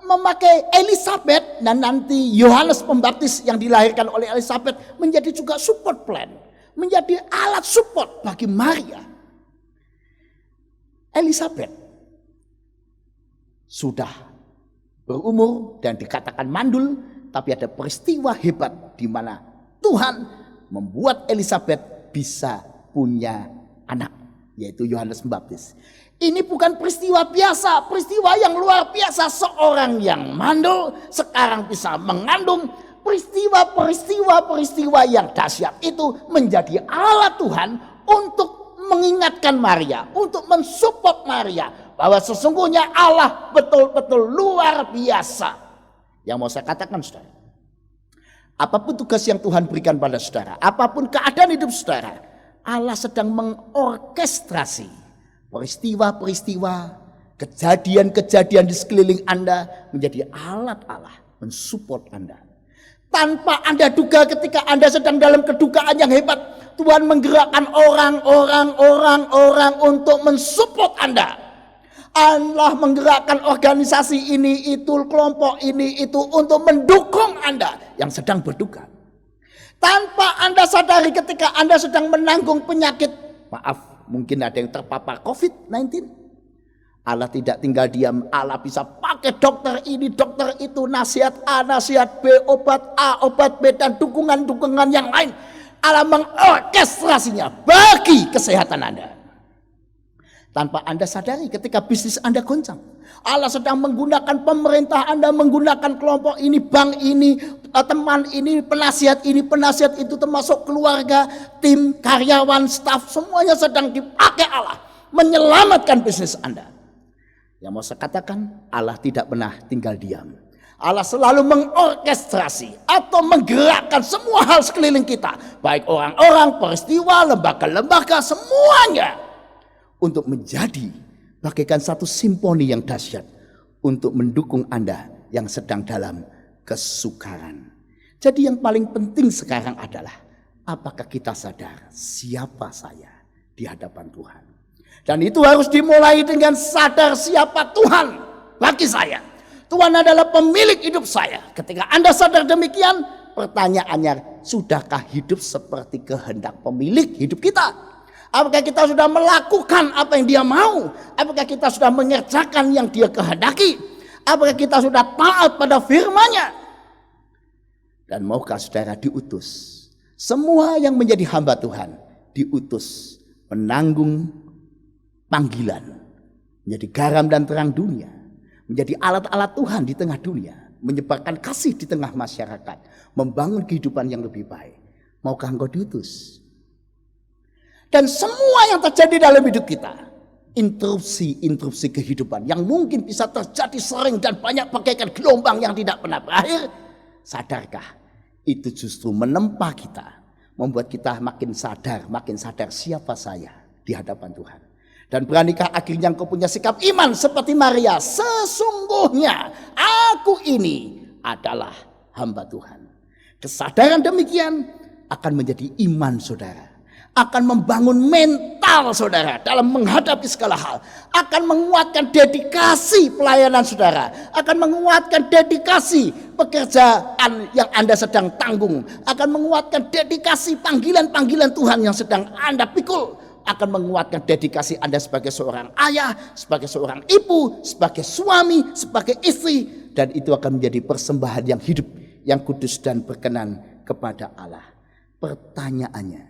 memakai Elizabeth dan nanti Yohanes Pembaptis yang dilahirkan oleh Elizabeth menjadi juga support plan. Menjadi alat support bagi Maria. Elizabeth sudah berumur dan dikatakan mandul, tapi ada peristiwa hebat di mana Tuhan membuat Elizabeth bisa punya anak, yaitu Yohanes Pembaptis. Ini bukan peristiwa biasa, peristiwa yang luar biasa. Seorang yang mandul sekarang bisa mengandung. Peristiwa yang dahsyat itu menjadi alat Tuhan untuk mengingatkan Maria, untuk mensupport Maria bahwa sesungguhnya Allah betul-betul luar biasa. Yang mau saya katakan, saudara, apapun tugas yang Tuhan berikan pada saudara, apapun keadaan hidup saudara, Allah sedang mengorkestrasi peristiwa-peristiwa, kejadian-kejadian di sekeliling Anda menjadi alat Allah mensupport Anda. Tanpa Anda duga, ketika Anda sedang dalam kedukaan yang hebat, Tuhan menggerakkan orang untuk mensupport Anda. Allah menggerakkan organisasi ini, itu, kelompok ini, itu untuk mendukung Anda yang sedang berduka. Tanpa Anda sadari ketika Anda sedang menanggung penyakit, maaf, mungkin ada yang terpapar COVID-19. Allah tidak tinggal diam. Allah bisa pakai dokter ini, dokter itu, nasihat A, nasihat B, obat A, obat B, dan dukungan-dukungan yang lain. Allah mengorkestrasinya bagi kesehatan Anda. Tanpa Anda sadari ketika bisnis Anda goncang, Allah sedang menggunakan pemerintah Anda, menggunakan kelompok ini, bank ini, teman ini, penasihat itu, termasuk keluarga, tim, karyawan, staf, semuanya sedang dipakai Allah menyelamatkan bisnis Anda. Yang mau saya katakan, Allah tidak pernah tinggal diam. Allah selalu mengorkestrasi atau menggerakkan semua hal sekeliling kita, baik orang-orang, peristiwa, lembaga-lembaga, semuanya untuk menjadi bagaikan satu simfoni yang dahsyat untuk mendukung Anda yang sedang dalam kesukaran. Jadi yang paling penting sekarang adalah, apakah kita sadar siapa saya di hadapan Tuhan? Dan itu harus dimulai dengan sadar siapa Tuhan bagi saya. Tuhan adalah pemilik hidup saya. Ketika Anda sadar demikian, pertanyaannya, sudahkah hidup seperti kehendak pemilik hidup kita? Apakah kita sudah melakukan apa yang Dia mau? Apakah kita sudah mengerjakan yang Dia kehendaki? Apakah kita sudah taat pada firman-Nya? Dan maukah saudara diutus? Semua yang menjadi hamba Tuhan diutus menanggung panggilan, menjadi garam dan terang dunia, menjadi alat-alat Tuhan di tengah dunia, menyebarkan kasih di tengah masyarakat, membangun kehidupan yang lebih baik. Maukah engkau diutus? Dan semua yang terjadi dalam hidup kita, interupsi kehidupan yang mungkin bisa terjadi sering dan banyak bagaikan gelombang yang tidak pernah berakhir, sadarkah itu justru menempa kita, membuat kita makin sadar siapa saya di hadapan Tuhan. Dan beranikah akhirnya engkau punya sikap iman seperti Maria, sesungguhnya aku ini adalah hamba Tuhan. Kesadaran demikian akan menjadi iman saudara, akan membangun mental saudara dalam menghadapi segala hal, akan menguatkan dedikasi pelayanan saudara, akan menguatkan dedikasi pekerjaan yang Anda sedang tanggung, akan menguatkan dedikasi panggilan-panggilan Tuhan yang sedang Anda pikul, akan menguatkan dedikasi Anda sebagai seorang ayah, sebagai seorang ibu, sebagai suami, sebagai istri, dan itu akan menjadi persembahan yang hidup, yang kudus dan berkenan kepada Allah. Pertanyaannya,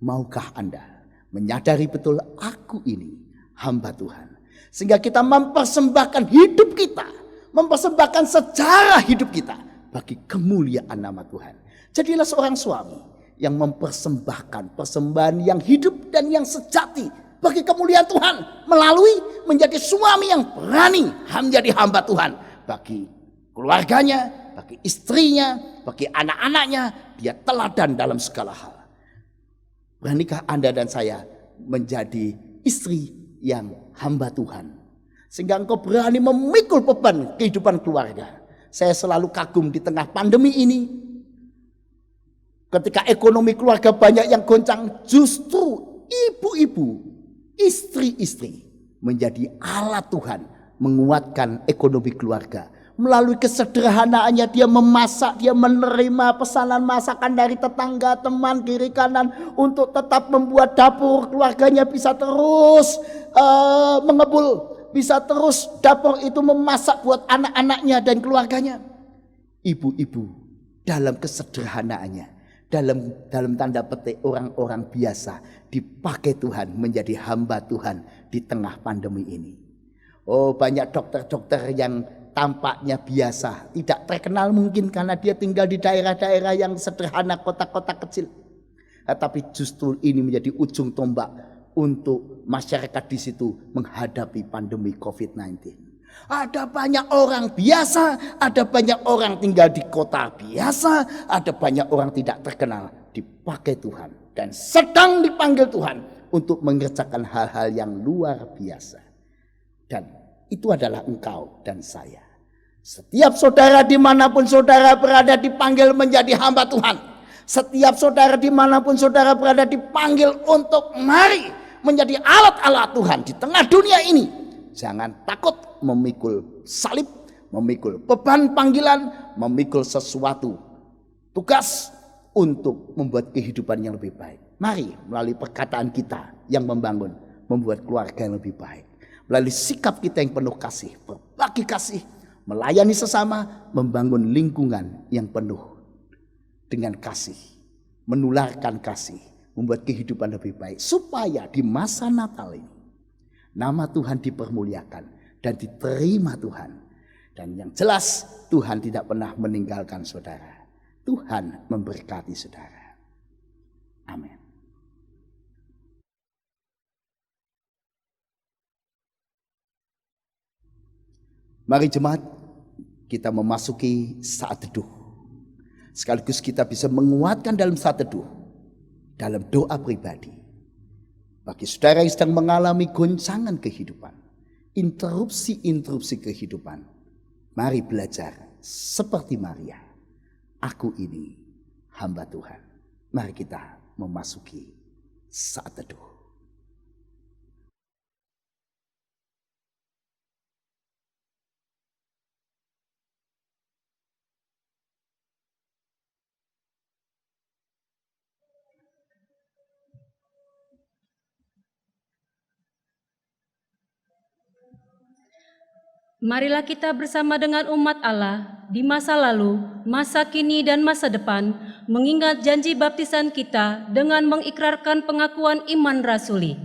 maukah Anda menyadari betul aku ini hamba Tuhan, sehingga kita mempersembahkan hidup kita, mempersembahkan sejarah hidup kita bagi kemuliaan nama Tuhan. Jadilah seorang suami yang mempersembahkan persembahan yang hidup dan yang sejati bagi kemuliaan Tuhan, melalui menjadi suami yang berani menjadi hamba Tuhan bagi keluarganya, bagi istrinya, bagi anak-anaknya. Dia teladan dalam segala hal. Beranikah Anda dan saya menjadi istri yang hamba Tuhan, sehingga engkau berani memikul beban kehidupan keluarga? Saya selalu kagum di tengah pandemi ini, Ketika ekonomi keluarga banyak yang goncang, justru ibu-ibu, istri-istri menjadi alat Tuhan menguatkan ekonomi keluarga. Melalui kesederhanaannya dia memasak, dia menerima pesanan masakan dari tetangga, teman, kiri kanan untuk tetap membuat dapur keluarganya bisa terus mengebul, bisa terus dapur itu memasak buat anak-anaknya dan keluarganya. Ibu-ibu dalam kesederhanaannya, dalam tanda petik orang-orang biasa dipakai Tuhan menjadi hamba Tuhan di tengah pandemi ini. Oh, banyak dokter-dokter yang tampaknya biasa, tidak terkenal mungkin karena dia tinggal di daerah-daerah yang sederhana, kota-kota kecil. Tetapi justru ini menjadi ujung tombak untuk masyarakat di situ menghadapi pandemi COVID-19. Ada banyak orang biasa, ada banyak orang tinggal di kota biasa, ada banyak orang tidak terkenal dipakai Tuhan dan sedang dipanggil Tuhan untuk mengerjakan hal-hal yang luar biasa. Dan itu adalah engkau dan saya. Setiap saudara dimanapun saudara berada dipanggil menjadi hamba Tuhan. Setiap saudara dimanapun saudara berada dipanggil untuk mari menjadi alat-alat Tuhan di tengah dunia ini. Jangan takut memikul salib, memikul beban panggilan, memikul sesuatu tugas untuk membuat kehidupan yang lebih baik. Mari melalui perkataan kita yang membangun, membuat keluarga yang lebih baik. Melalui sikap kita yang penuh kasih, berbagi kasih, melayani sesama, membangun lingkungan yang penuh dengan kasih, menularkan kasih, membuat kehidupan lebih baik. Supaya di masa Natal ini, nama Tuhan dipermuliakan dan diterima Tuhan. Dan yang jelas Tuhan tidak pernah meninggalkan saudara. Tuhan memberkati saudara. Amin. Mari jemaat, kita memasuki saat teduh. Sekaligus kita bisa menguatkan dalam saat teduh, dalam doa pribadi. Bagi saudara yang sedang mengalami goncangan kehidupan, interupsi kehidupan, mari belajar seperti Maria. Aku ini hamba Tuhan. Mari kita memasuki saat teduh. Marilah kita bersama dengan umat Allah di masa lalu, masa kini, dan masa depan mengingat janji baptisan kita dengan mengikrarkan pengakuan iman rasuli.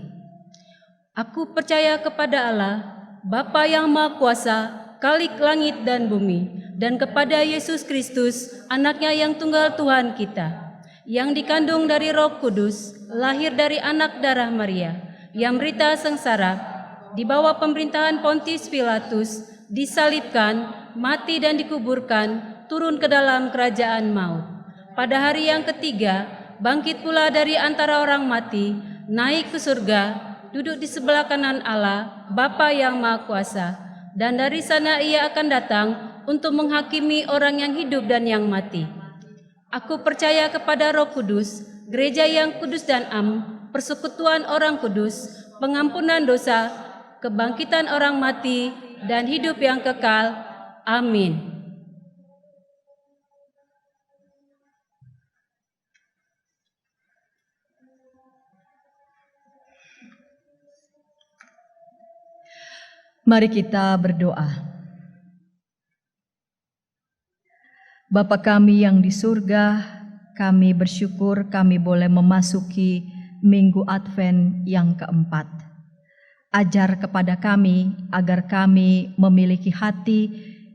Aku percaya kepada Allah, Bapa yang Maha Kuasa, Khalik langit dan bumi, dan kepada Yesus Kristus, anaknya yang tunggal Tuhan kita, yang dikandung dari Roh Kudus, lahir dari anak darah Maria, yang menderita sengsara, di bawah pemerintahan Pontius Pilatus, disalibkan, mati dan dikuburkan, turun ke dalam kerajaan maut. Pada hari yang ketiga, bangkit pula dari antara orang mati, naik ke surga, duduk di sebelah kanan Allah, Bapa yang Maha Kuasa, dan dari sana ia akan datang untuk menghakimi orang yang hidup dan yang mati. Aku percaya kepada Roh Kudus, gereja yang kudus dan am, persekutuan orang kudus, pengampunan dosa, kebangkitan orang mati, dan hidup yang kekal. Amin. Mari kita berdoa. Bapa kami yang di surga, kami bersyukur kami boleh memasuki Minggu Advent yang keempat. Ajar kepada kami agar kami memiliki hati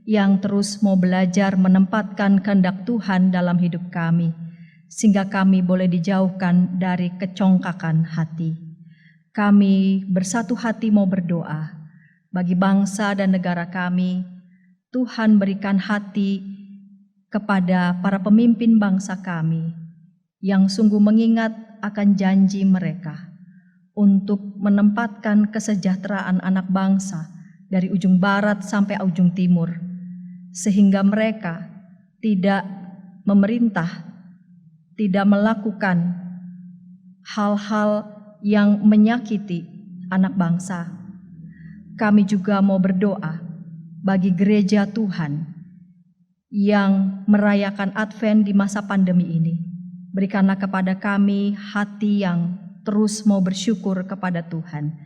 yang terus mau belajar menempatkan kehendak Tuhan dalam hidup kami, sehingga kami boleh dijauhkan dari kecongkakan hati. Kami bersatu hati mau berdoa bagi bangsa dan negara kami. Tuhan berikan hati kepada para pemimpin bangsa kami yang sungguh mengingat akan janji mereka untuk menempatkan kesejahteraan anak bangsa dari ujung barat sampai ujung timur, sehingga mereka tidak memerintah tidak melakukan hal-hal yang menyakiti anak bangsa. Kami juga mau berdoa bagi gereja Tuhan yang merayakan Advent di masa pandemi ini. Berikanlah kepada kami hati yang terus mau bersyukur kepada Tuhan.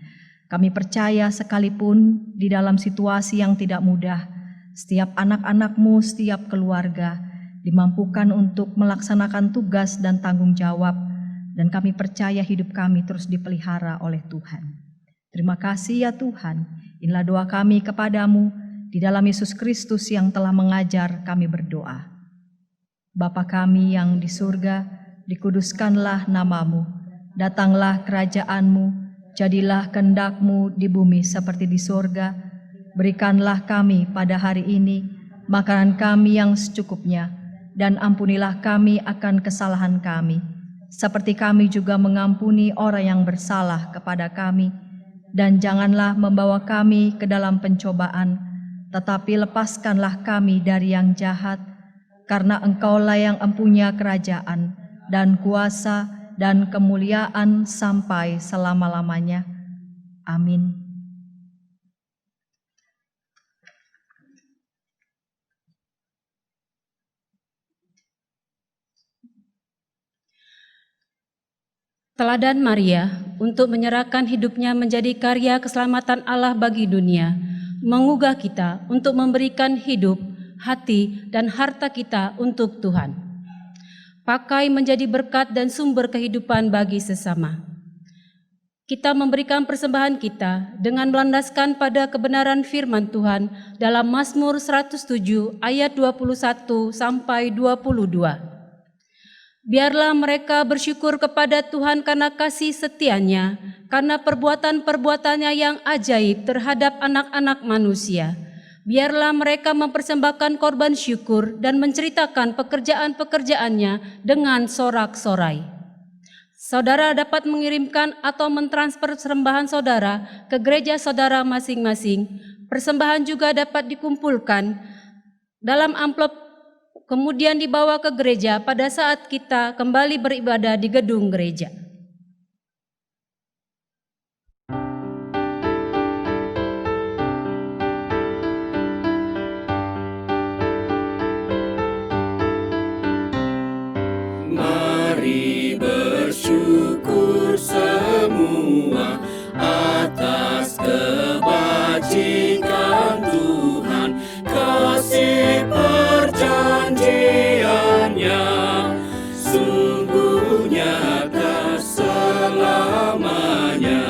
Kami percaya sekalipun di dalam situasi yang tidak mudah, setiap anak-anak-Mu, setiap keluarga dimampukan untuk melaksanakan tugas dan tanggung jawab, dan kami percaya hidup kami terus dipelihara oleh Tuhan. Terima kasih ya Tuhan, inilah doa kami kepadamu, di dalam Yesus Kristus yang telah mengajar kami berdoa. Bapa kami yang di surga, dikuduskanlah namamu, datanglah kerajaan-Mu, jadilah kehendak-Mu di bumi seperti di surga. Berikanlah kami pada hari ini makanan kami yang secukupnya, dan ampunilah kami akan kesalahan kami, seperti kami juga mengampuni orang yang bersalah kepada kami. Dan janganlah membawa kami ke dalam pencobaan, tetapi lepaskanlah kami dari yang jahat, karena Engkaulah yang empunya kerajaan dan kuasa dan kemuliaan sampai selama-lamanya. Amin. Teladan Maria untuk menyerahkan hidupnya menjadi karya keselamatan Allah bagi dunia, mengugah kita untuk memberikan hidup, hati, dan harta kita untuk Tuhan. Pakai menjadi berkat dan sumber kehidupan bagi sesama. Kita memberikan persembahan kita dengan melandaskan pada kebenaran firman Tuhan dalam Mazmur 107 ayat 21 sampai 22. Biarlah mereka bersyukur kepada Tuhan karena kasih setia-Nya, karena perbuatan-perbuatannya yang ajaib terhadap anak-anak manusia. Biarlah mereka mempersembahkan korban syukur dan menceritakan pekerjaan-pekerjaannya dengan sorak-sorai. Saudara dapat mengirimkan atau mentransfer persembahan saudara ke gereja saudara masing-masing. Persembahan juga dapat dikumpulkan dalam amplop kemudian dibawa ke gereja pada saat kita kembali beribadah di gedung gereja. Mari bersyukur semua atas kebajikan Tuhan, kasih perjanjiannya sungguh nyata selamanya.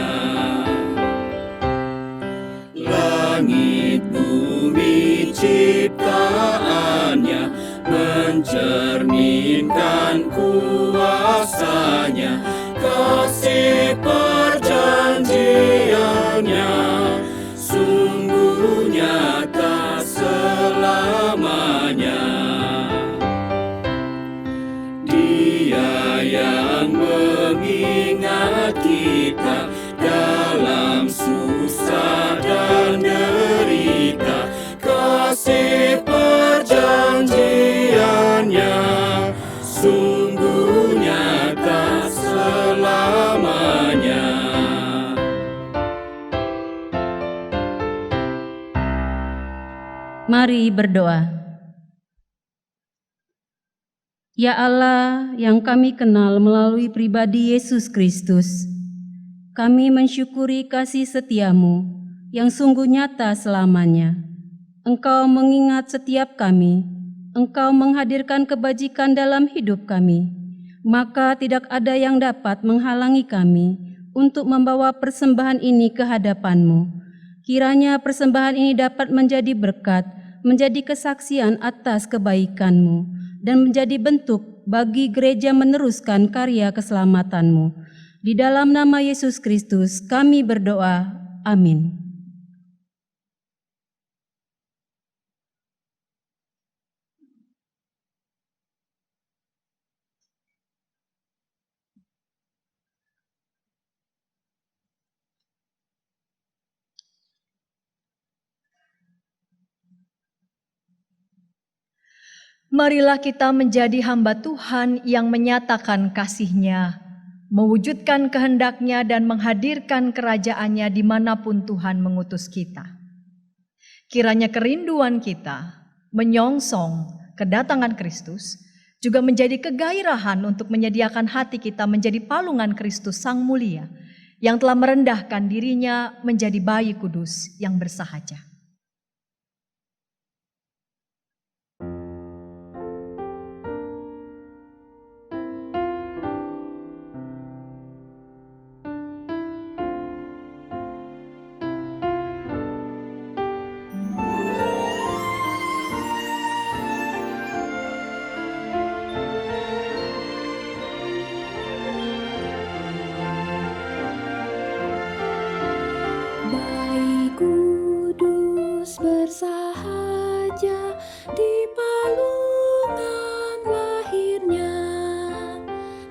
Langit bumi ciptaannya mencerminkan kuasanya, kasih perjanjiannya sungguh nyata selamanya. Dia yang mengingat kita dalam susah dan derita, kasih perjanjiannya sungguh nyata selamanya. Mari berdoa. Ya Allah yang kami kenal melalui pribadi Yesus Kristus, kami mensyukuri kasih setia-Mu yang sungguh nyata selamanya. Engkau mengingat setiap kami, Engkau menghadirkan kebajikan dalam hidup kami, maka tidak ada yang dapat menghalangi kami untuk membawa persembahan ini ke hadapan-Mu. Kiranya persembahan ini dapat menjadi berkat, menjadi kesaksian atas kebaikan-Mu, dan menjadi bentuk bagi gereja meneruskan karya keselamatan-Mu. Di dalam nama Yesus Kristus kami berdoa. Amin. Marilah kita menjadi hamba Tuhan yang menyatakan kasih-Nya, mewujudkan kehendak-Nya dan menghadirkan kerajaan-Nya dimanapun Tuhan mengutus kita. Kiranya kerinduan kita menyongsong kedatangan Kristus juga menjadi kegairahan untuk menyediakan hati kita menjadi palungan Kristus Sang Mulia yang telah merendahkan dirinya menjadi bayi kudus yang bersahaja. Bayi kudus bersahaja di palungan lahirnya.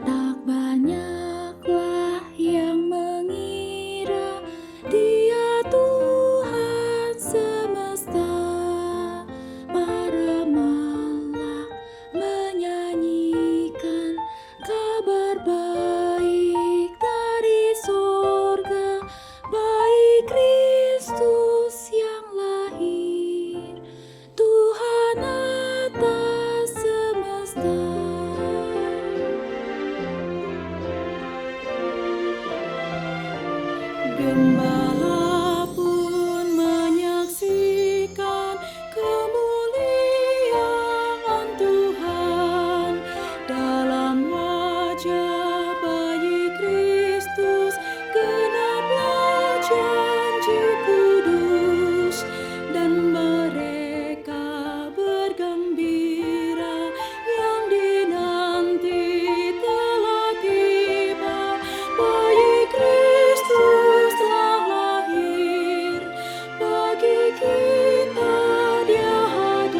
Tak banyaklah yang mengira Dia Tuhan semesta. Para malak menyanyikan kabar baik dari sorga. Bayi Kristus yang lahir, Tuhan atas semesta. Gembala pun menyaksikan kemuliaan Tuhan dalam wajah bayi Kristus. Genaplah janji kudus dan mereka bergembira, yang dinanti telah tiba. Bayi Kristus telah lahir, bagi kita Dia hadir.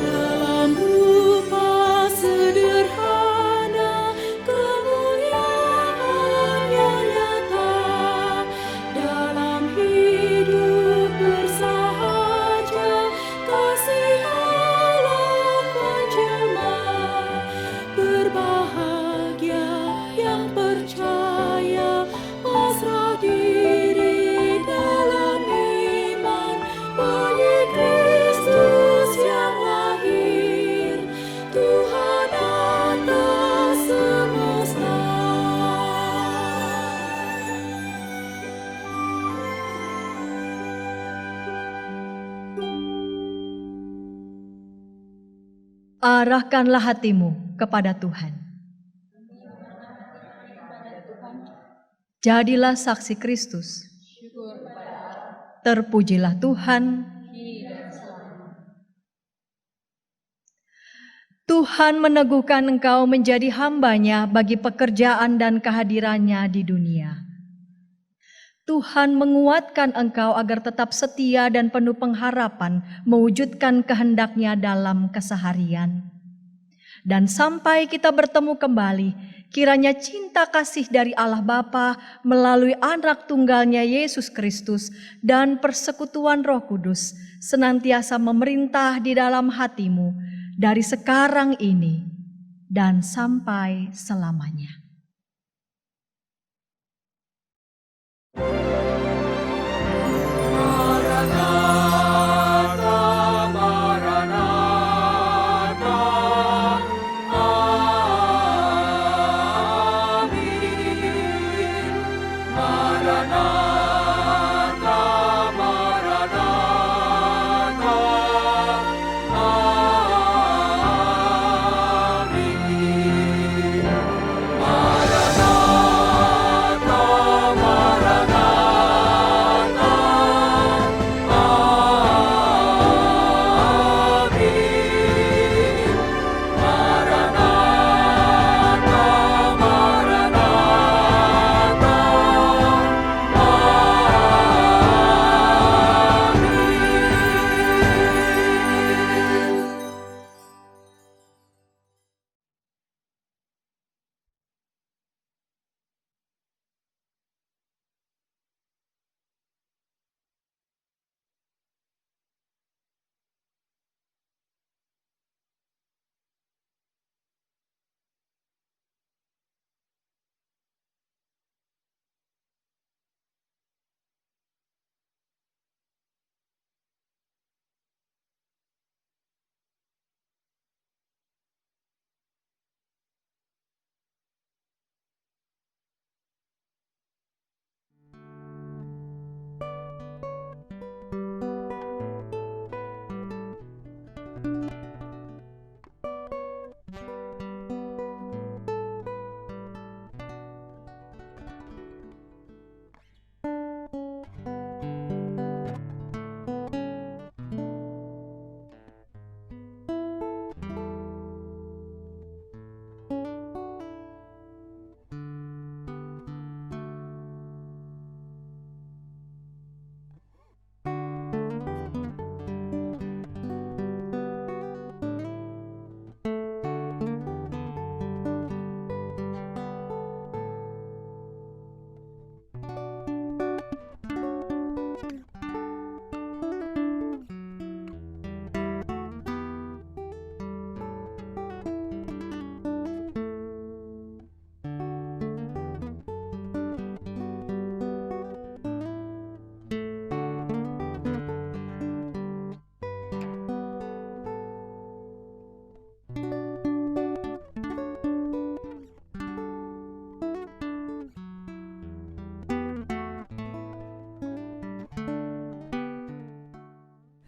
Dalam rupa sederhana, kemuliaan-Nya nyata. Dalam hidup bersahaja, kasih Allah menjelma. Berbahagia yang percaya, pasrah diri dalam iman. Bayi Kristus yang lahir, Tuhan atas semesta. Arahkanlah hatimu kepada Tuhan. Jadilah saksi Kristus. Terpujilah Tuhan. Tuhan meneguhkan engkau menjadi hamba-Nya bagi pekerjaan dan kehadiran-Nya di dunia. Tuhan menguatkan engkau agar tetap setia dan penuh pengharapan mewujudkan kehendak-Nya dalam keseharian. Dan sampai kita bertemu kembali, kiranya cinta kasih dari Allah Bapa melalui Anak Tunggal-Nya Yesus Kristus dan persekutuan Roh Kudus senantiasa memerintah di dalam hatimu dari sekarang ini dan sampai selamanya. Maranatha,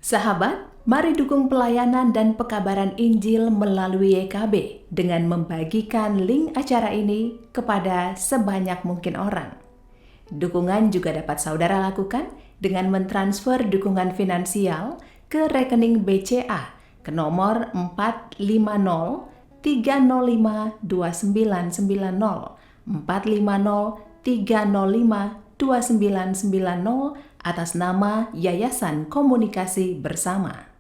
Sahabat, mari dukung pelayanan dan pekabaran Injil melalui YKB dengan membagikan link acara ini kepada sebanyak mungkin orang. Dukungan juga dapat saudara lakukan dengan mentransfer dukungan finansial ke rekening BCA ke nomor 450-305-2990, 450-305-2990 atas nama Yayasan Komunikasi Bersama.